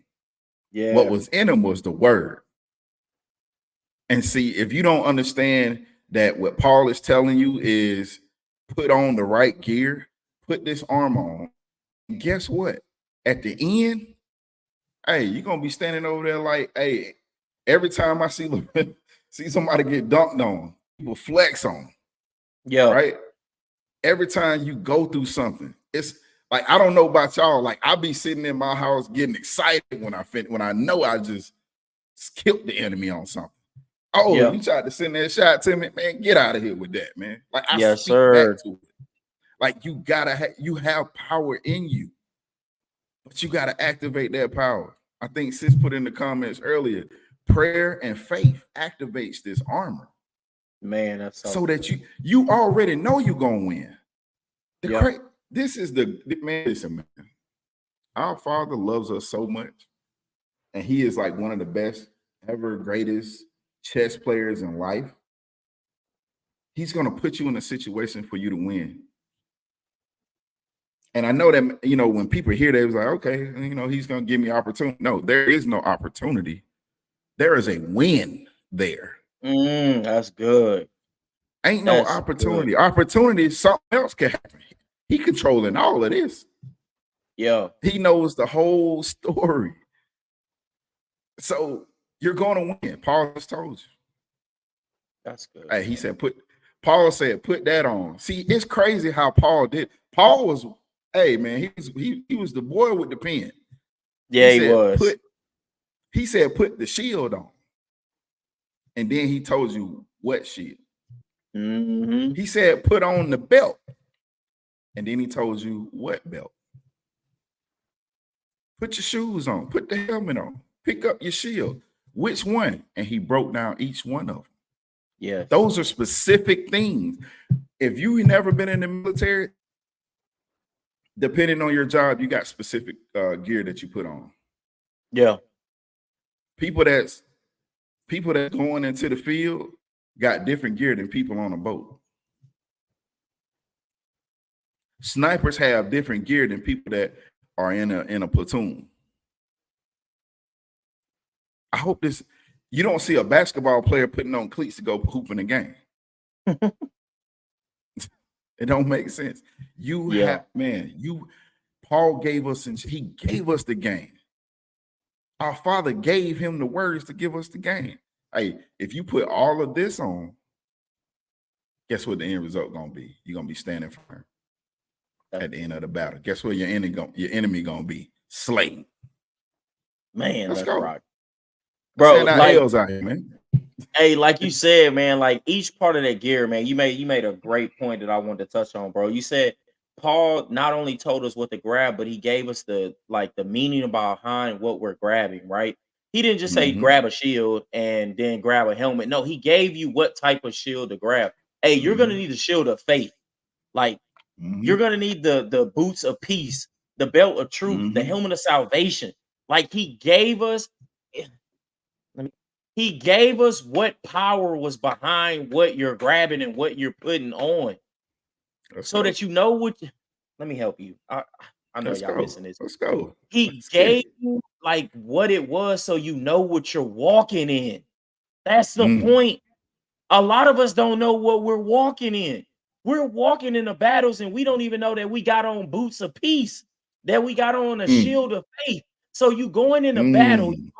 Yeah. What was in him was the word. And see, if you don't understand that what Paul is telling you is put on the right gear, put this armor on, and guess what? At the end, hey, you're going to be standing over there like, hey, every time I see somebody get dunked on, people flex on. Yeah. Right? Every time you go through something, it's like, I don't know about y'all. Like, I be sitting in my house getting excited when I know I just killed the enemy on something. Oh, yeah. You tried to send that shot to me, man. Get out of here with that, man. Like, I yes, speak sir. back to it. Like, you gotta you have power in you, but you gotta activate that power. I think sis put in the comments earlier, prayer and faith activates this armor. Man, that's so that you already know you're gonna win. This is the man. Listen, man. Our Father loves us so much, and He is like one of the best ever, greatest chess players in life. He's gonna put you in a situation for you to win. And I know that, you know, when people hear that, it's like, okay, you know, he's gonna give me opportunity. No, there is no opportunity. There is a win there. That's good. Ain't no opportunity. Good. Opportunity is something else can happen. He controlling all of this. Yeah. He knows the whole story. So you're going to win. Paul just told you. That's good. Hey, he said, Paul said, put that on. See, it's crazy how Paul did. Paul was, hey, man, he was the boy with the pen. Yeah, he was. He said, put the shield on. And then he told you what shield. Mm-hmm. He said, put on the belt. And then he told you what belt. Put your shoes on. Put the helmet on. Pick up your shield. Which one? And he broke down each one of them. Yeah. Those are specific things. If you never been in the military, depending on your job, you got specific gear that you put on. Yeah. People that's going into the field got different gear than people on a boat. Snipers have different gear than people that are in a platoon. I hope you don't see a basketball player putting on cleats to go hoop in the game. It don't make sense. Paul gave us, he gave us the game. Our Father gave him the words to give us the game. Hey, if you put all of this on, guess what the end result gonna be? You're gonna be standing firm at the end of the battle. Guess what your enemy gonna be? Slain. Man, let's go. Rock. Bro, like, out here, man. Hey, like you said, man, like each part of that gear, man, you made a great point that I wanted to touch on, bro. You said Paul not only told us what to grab, but he gave us the meaning behind what we're grabbing, right? He didn't just say grab a shield and then grab a helmet. No, he gave you what type of shield to grab. Hey, you're gonna need the shield of faith. Like you're gonna need the boots of peace, the belt of truth, the helmet of salvation. Like he gave us what power was behind what you're grabbing and what you're putting on. That you know what. Let me help you. I know y'all missing this. Let's go. He gave you like what it was so you know what you're walking in. That's the point. A lot of us don't know what we're walking in. We're walking in the battles and we don't even know that we got on boots of peace, that we got on a shield of faith. So you going in a battle, you're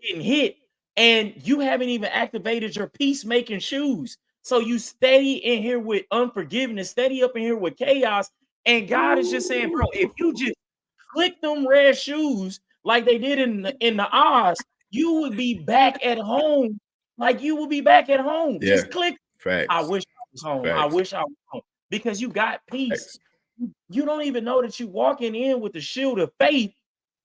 getting hit, and you haven't even activated your peacemaking shoes. So you steady in here with unforgiveness, steady up in here with chaos. And God is just saying, bro, if you just click them red shoes like they did in the Oz, you would be back at home. Like you will be back at home. Yeah. Just click. Facts. I wish I was home. Facts. I wish I was home. Because you got peace. Facts. You don't even know that you walking in with the shield of faith,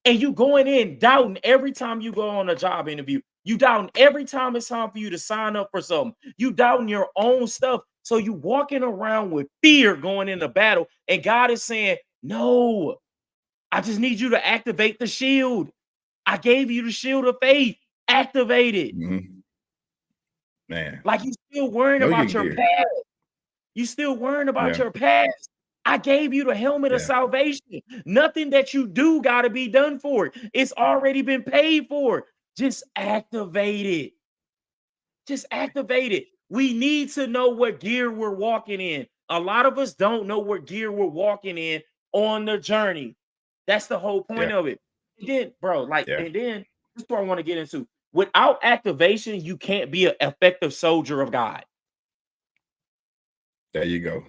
and you going in doubting every time you go on a job interview. You doubting every time it's time for you to sign up for something. You doubting your own stuff. So you walking around with fear going into battle, and God is saying, no, I just need you to activate the shield. I gave you the shield of faith. Activate it. Man. Like you still worrying about your past. You still worrying about your past. I gave you the helmet of salvation. Nothing that you do got to be done for it. It's already been paid for. Just activate it. Just activate it. We need to know what gear we're walking in. A lot of us don't know what gear we're walking in on the journey. That's the whole point of it. And then, bro, and then this is what I want to get into. Without activation, you can't be an effective soldier of God. There you go.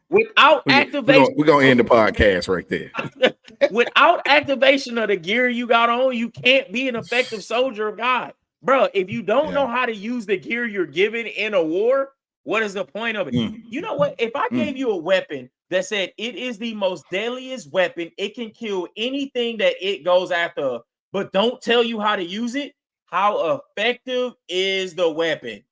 Without activation, we're gonna end the podcast right there. Without activation of the gear you got on, you can't be an effective soldier of God. Bro, if you don't know how to use the gear you're given in a war, what is the point of it? You know what? If I gave you a weapon that said it is the most deadliest weapon, it can kill anything that it goes after, but don't tell you how to use it, how effective is the weapon?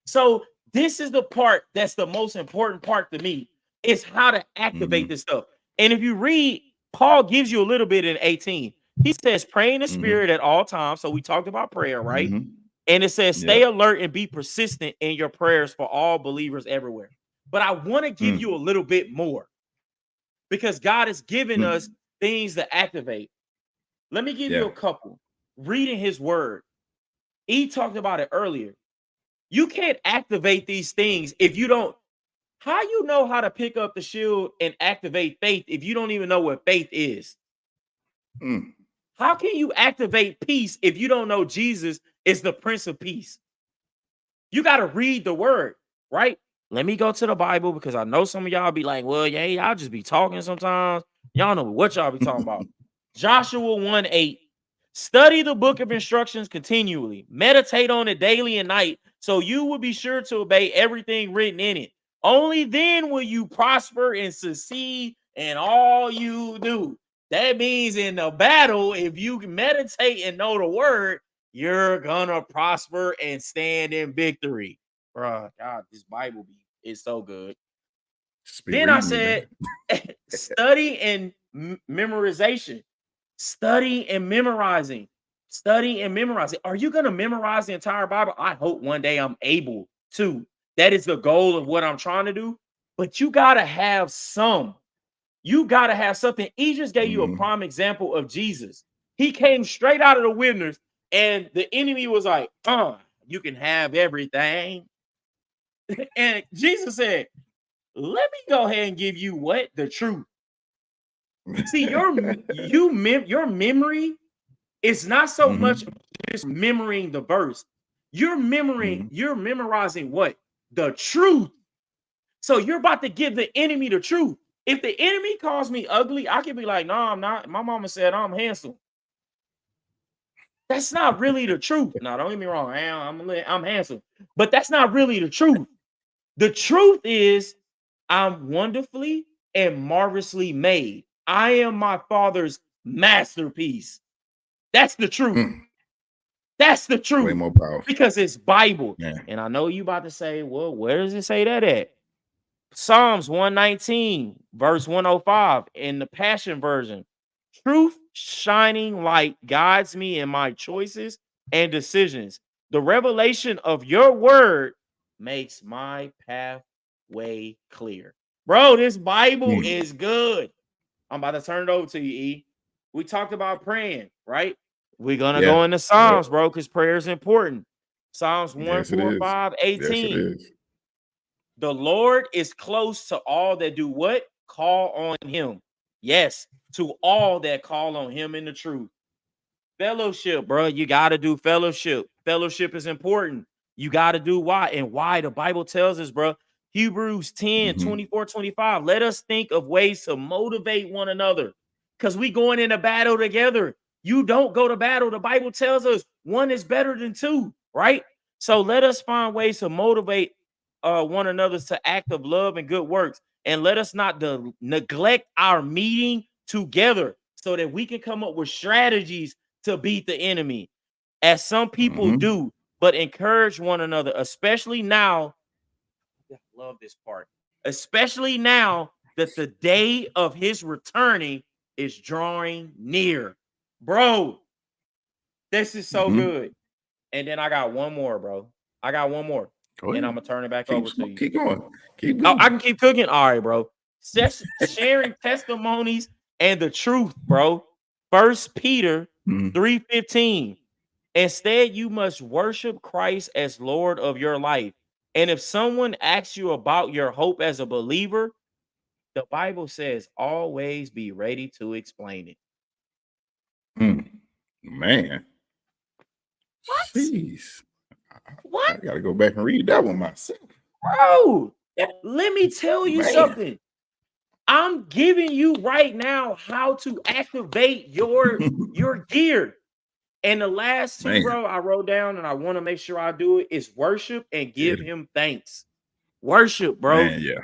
So this is the part that's the most important part to me, is how to activate this stuff. And if you read, Paul gives you a little bit in 18. He says, pray in the spirit at all times. So we talked about prayer, right? And it says, stay alert and be persistent in your prayers for all believers everywhere. But I want to give you a little bit more, because God has given us things to activate. Let me give you a couple. Reading his word. He talked about it earlier. You can't activate these things if you don't. How you know how to pick up the shield and activate faith if you don't even know what faith is? How can you activate peace if you don't know Jesus is the Prince of Peace? You got to read the word, right? Let me go to the Bible, because I know some of y'all be like, well, yeah, y'all just be talking sometimes. Y'all know what y'all be talking about. Joshua 1:8. Study the book of instructions continually. Meditate on it daily and night, so you will be sure to obey everything written in it. Only then will you prosper and succeed in all you do. That means in the battle, if you meditate and know the word, you're gonna prosper and stand in victory. Bro, God, this Bible is so good. Then I said, study and memorization. Study and memorizing. Study and memorizing. Are you going to memorize the entire Bible? I hope one day I'm able to. That is the goal of what I'm trying to do. But you got to have some. You got to have something. He just gave you a prime example of Jesus. He came straight out of the wilderness, and the enemy was like, you can have everything. And Jesus said, let me go ahead and give you what? The truth. See, your memory is not so much just memorizing the verse. You're memorizing what? The truth. So you're about to give the enemy the truth. If the enemy calls me ugly, I can be like, no, I'm not. My mama said I'm handsome. That's not really the truth. No, don't get me wrong. I'm handsome. But that's not really the truth. The truth is, I'm wonderfully and marvelously made. I am my Father's masterpiece. That's the truth. That's the truth. Way more powerful. Because it's Bible. Yeah. And I know you about to say, well, where does it say that at? Psalms 119, verse 105 in the Passion Version. Truth shining light guides me in my choices and decisions. The revelation of your word makes my pathway clear. Bro, this Bible is good. I'm about to turn it over to you, E. We talked about praying, right? We're going to go into Psalms, bro, because prayer is important. Psalms 145, 18. Yes, the Lord is close to all that do what? Call on him. Yes, to all that call on him in the truth. Fellowship, bro. You got to do fellowship. Fellowship is important. You got to do why. And why the Bible tells us, bro. Hebrews 10, 24, 25. Let us think of ways to motivate one another, because we going in a battle together. You don't go to battle. The Bible tells us one is better than two, right? So let us find ways to motivate one another to act of love and good works, and let us not neglect our meeting together, so that we can come up with strategies to beat the enemy, as some people do, but encourage one another, especially now. I love this part, especially now that the day of his returning is drawing near. Bro, this is so good. And then I got one more, bro. I got one more. Go And ahead. I'm gonna turn it back over to you. Keep going. Keep Oh, going. I can keep cooking. All right, bro. Sharing testimonies and the truth, bro. 1 Peter 3:15. Instead, you must worship Christ as Lord of your life. And if someone asks you about your hope as a believer, the Bible says always be ready to explain it. Man. What? Jeez. What? I gotta go back and read that one myself. Bro, let me tell you something. I'm giving you right now how to activate your gear. And the last two, bro, I wrote down and I want to make sure I do it, is worship and give him thanks. Worship, bro. Man, yeah.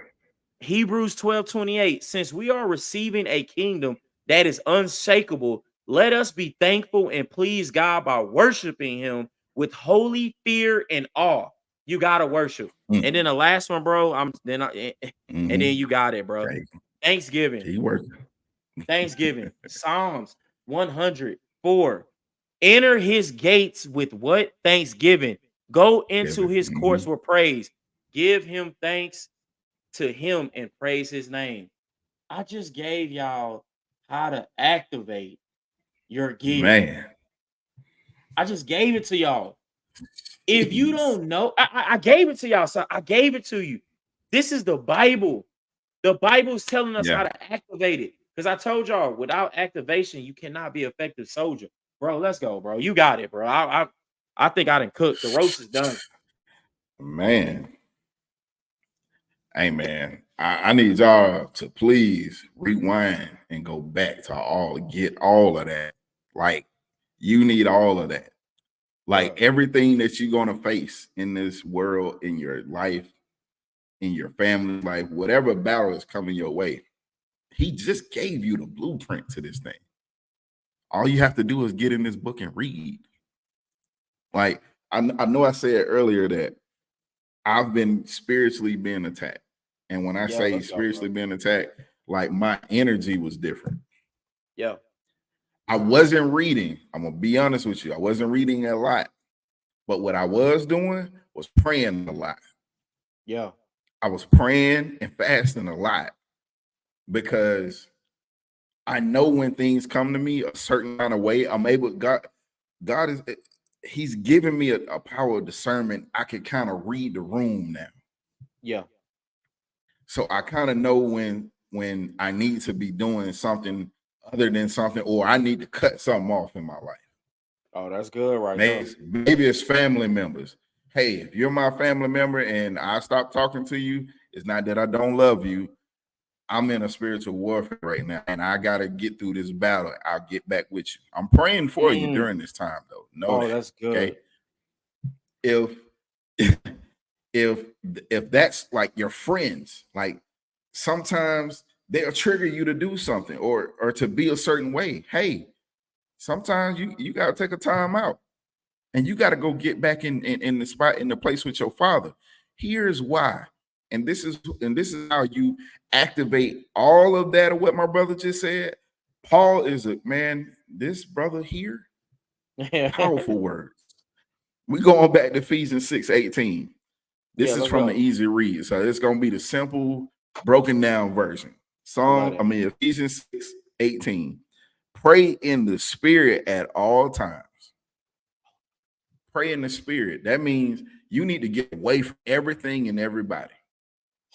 Hebrews 12:28. Since we are receiving a kingdom that is unshakable, let us be thankful and please God by worshiping him with holy fear and awe. You gotta worship. And then the last one, bro. And then you got it, bro. Okay. Thanksgiving. Keep working. Thanksgiving. Psalms 104. Enter his gates with what? Thanksgiving. Go into his courts with praise. Give him thanks to him and praise his name. I just gave y'all how to activate your gear. Man. I just gave it to y'all. If you don't know, I gave it to y'all. So I gave it to you. This is the Bible. The Bible is telling us how to activate it. Because I told y'all, without activation, you cannot be an effective soldier. Bro, let's go, bro. You got it, bro. I think I done cooked. The roast is done. Man. Hey, man. I need y'all to please rewind and go back to get all of that. Like, you need all of that. Like, everything that you're going to face in this world, in your life, in your family life, whatever battle is coming your way, he just gave you the blueprint to this thing. All you have to do is get in this book and read. Like, I know I said earlier that I've been spiritually being attacked. And when I say spiritually being attacked, like my energy was different. Yeah. I wasn't reading. I'm going to be honest with you. I wasn't reading a lot. But what I was doing was praying a lot. Yeah. I was praying and fasting a lot because I know when things come to me a certain kind of way, I'm able, God is, he's giving me a power of discernment. I can kind of read the room now. Yeah. So I kind of know when I need to be doing something other than something, or I need to cut something off in my life. Oh, that's good, right? Maybe it's family members. Hey, if you're my family member and I stop talking to you, it's not that I don't love you. I'm in a spiritual warfare right now, and I got to get through this battle. I'll get back with you. I'm praying for you during this time, though. Know that, that's good. Okay? If that's like your friends, like sometimes they'll trigger you to do something or to be a certain way. Hey, sometimes you got to take a time out and you got to go get back in the spot, in the place with your father. Here's why. And this is how you activate all of that of what my brother just said. Paul is this brother here, powerful words. We're going back to Ephesians 6:18. This is from the easy read. So it's going to be the simple, broken down version. Ephesians 6:18. Pray in the spirit at all times. Pray in the spirit. That means you need to get away from everything and everybody.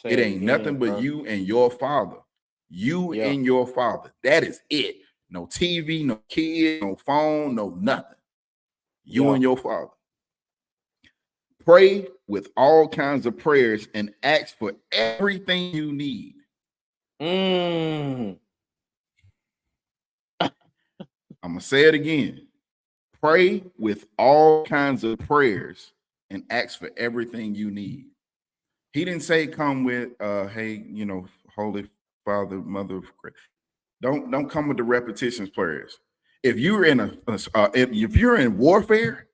It ain't nothing but you and your father. You and your father. That is it. No TV, no kid, no phone, no nothing. You and your father. Pray with all kinds of prayers and ask for everything you need. I'm going to say it again. Pray with all kinds of prayers and ask for everything you need. He didn't say come with hey, you know, Holy Father, Mother of Christ. Don't come with the repetitions prayers. If you're in if you're in warfare,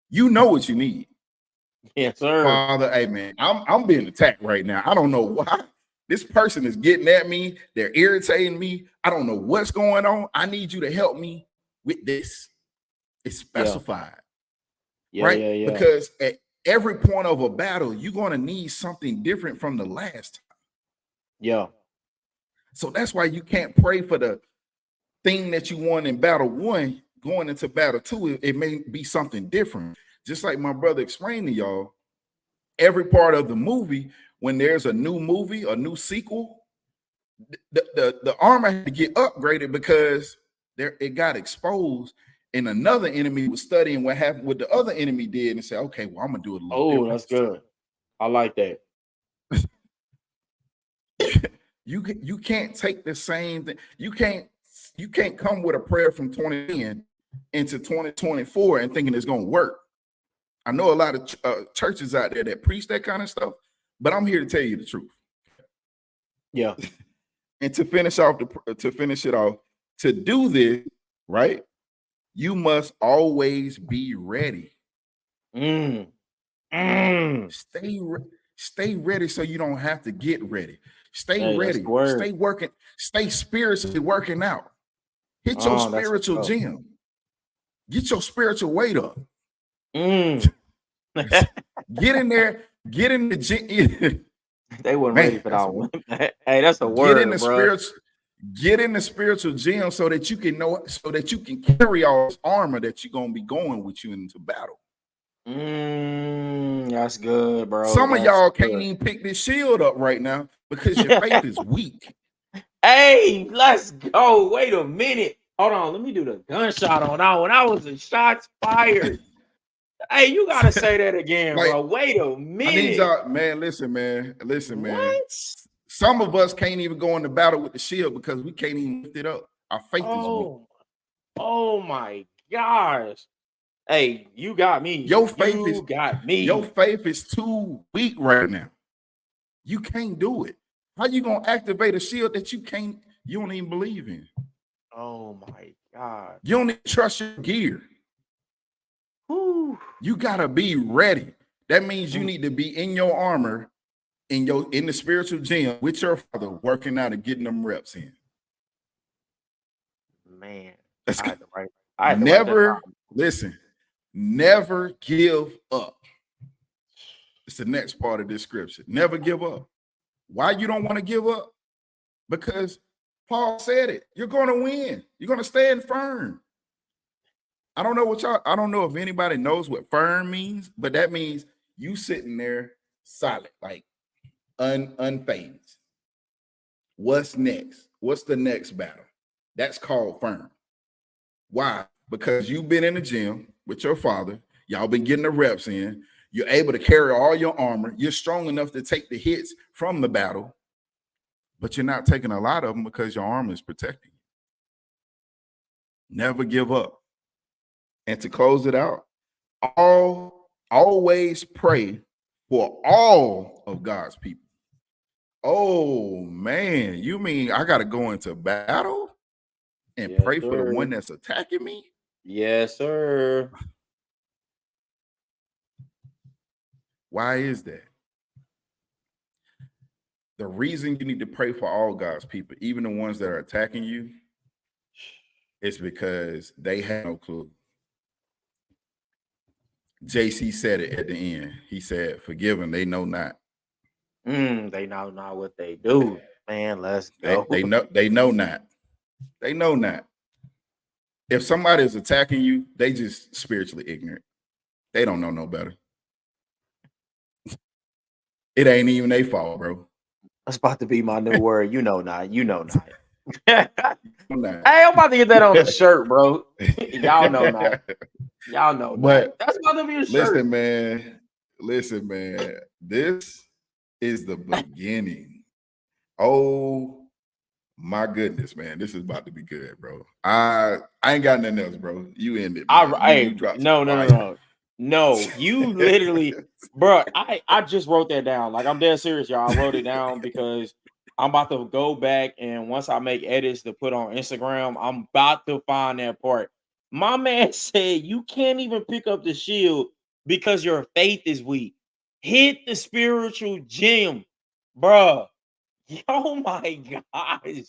you know what you need. Yes, sir. Father, hey man, I'm being attacked right now. I don't know why. This person is getting at me. They're irritating me. I don't know what's going on. I need you to help me with this. It's specified, Yeah, right? yeah. Because at every point of a battle, you're going to need something different from the last time. Yeah. So that's why you can't pray for the thing that you won in battle one going into battle two. It may be something different. Just like my brother explained to y'all, every part of the movie, when there's a new movie, a new sequel, the armor had to get upgraded because it got exposed, and another enemy was studying what happened, what the other enemy did, and said, "Okay, well, I'm gonna do it a little different." That's good. I like that. You can't take the same thing. You can't come with a prayer from 2010 into 2024 and thinking it's gonna work. I know a lot of churches out there that preach that kind of stuff, but I'm here to tell you the truth. Yeah. And to finish it off, to do this, right, you must always be ready. Stay ready so you don't have to get ready. Stay ready. Stay working. Stay spiritually working out. Hit your spiritual gym. Get your spiritual weight up. Get in there. Get in the gym. They weren't ready for that one. Hey, that's a word. Get in the spiritual gym so that you can carry all this armor that you're gonna be going with you into battle. That's good, bro. Some of y'all can't even pick this shield up right now because your faith is weak. Hey, let's go. Wait a minute. Hold on. Let me do the gunshot on that one. That was a shots fired. Hey, you gotta say that again, bro. Wait a minute. I need y'all, man. Listen, man. What? Some of us can't even go into battle with the shield because we can't even lift it up. Our faith is weak. Oh my gosh. Hey, you got me. Your faith got me. Your faith is too weak right now. You can't do it. How you gonna activate a shield that you don't even believe in? Oh my God. You don't even trust your gear. Whew. You gotta be ready. That means you need to be in your armor, in the spiritual gym with your Father, working out and getting them reps in. Man, never give up. It's the next part of this scripture. Never give up. Why you don't want to give up? Because Paul said it. You're going to win. You're going to stand firm. I don't know if anybody knows what firm means, but that means you sitting there solid, like unfazed. What's next? What's the next battle? That's called firm. Why? Because you've been in the gym with your Father. Y'all been getting the reps in. You're able to carry all your armor. You're strong enough to take the hits from the battle, but you're not taking a lot of them because your armor is protecting you. Never give up. And to close it out, always pray for all of God's people. Oh man, you mean I got to go into battle and pray for the one that's attacking me? Yes, sir. Why is that? The reason you need to pray for all God's people, even the ones that are attacking you, is because they have no clue. JC said it at the end. He said, forgive them, they know not. They know not what they do. Man, let's go. They know not. They know not. If somebody is attacking you, they just spiritually ignorant. They don't know no better. It ain't even their fault, bro. That's about to be my new word. You know not. You know not. Hey, I'm about to get that on the shirt, bro. Y'all know not. Y'all know. But that's about to be a shirt. Listen, man. This is the beginning. Oh my goodness, man. This is about to be good, bro. I ain't got nothing else, bro. You ended. No. No, you literally, bro. I just wrote that down. Like I'm dead serious, y'all. I wrote it down because I'm about to go back and once I make edits to put on Instagram, I'm about to find that part. My man said you can't even pick up the shield because your faith is weak. Hit the spiritual gym, bro. Oh my gosh.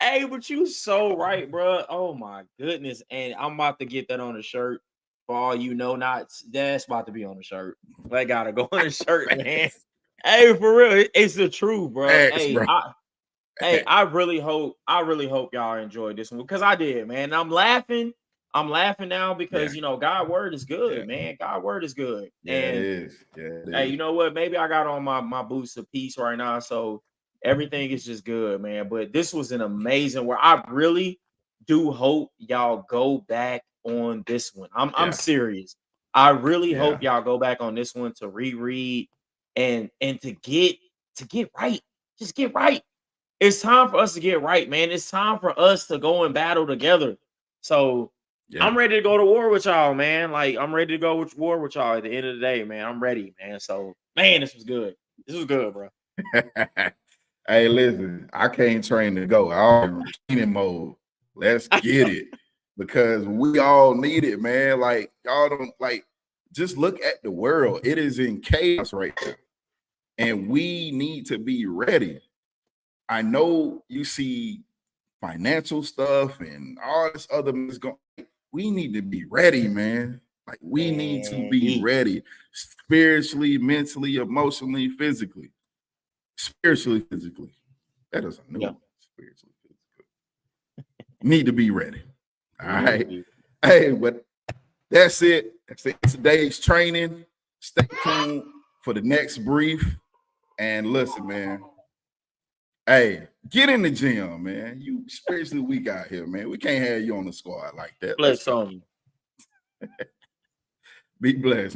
Hey, but you so right, bro. Oh my goodness. And I'm about to get that on a shirt. For all you know, not that's about to be on the shirt. That gotta go on the shirt, man. Hey, for real, it's the truth, bro. Facts, bro. I really hope y'all enjoyed this one because I did, man. I'm laughing. I'm laughing now Yeah, because you know God word is good, yeah, man. God word is good. yeah. It And is. Yeah, it hey, is. you know what? Maybe I got on my boots of peace right now, so everything is just good, man. But this was an amazing where I really do hope y'all go back on this one. I'm Yeah, serious. I really yeah, hope y'all go back on this one to reread and to get right. Just get right. It's time for us to get right, man. It's time for us to go and battle together. So yeah. I'm ready to go to war with y'all, man. Like I'm ready to go with war with y'all at the end of the day, man. I'm ready, man. So, man, this was good. This was good, bro. Hey, listen, I can't train to go. I'm in training mode. Let's get it because we all need it, man. Like y'all don't like. Just look at the world; it is in chaos right now, and we need to be ready. I know you see financial stuff and all this other is going. We need to be ready, man. Like we need to Man, be ready spiritually, mentally, emotionally, physically. Spiritually, physically. That is a new yeah, one. Spiritually, physically. Need to be ready. All we need to right. be. Hey, but that's it. That's it. Today's training. Stay tuned for the next brief. And listen, man. Hey, get in the gym, man. You spiritually weak out here, man. We can't have you on the squad like that. Let's Flex go. on you. Be blessed.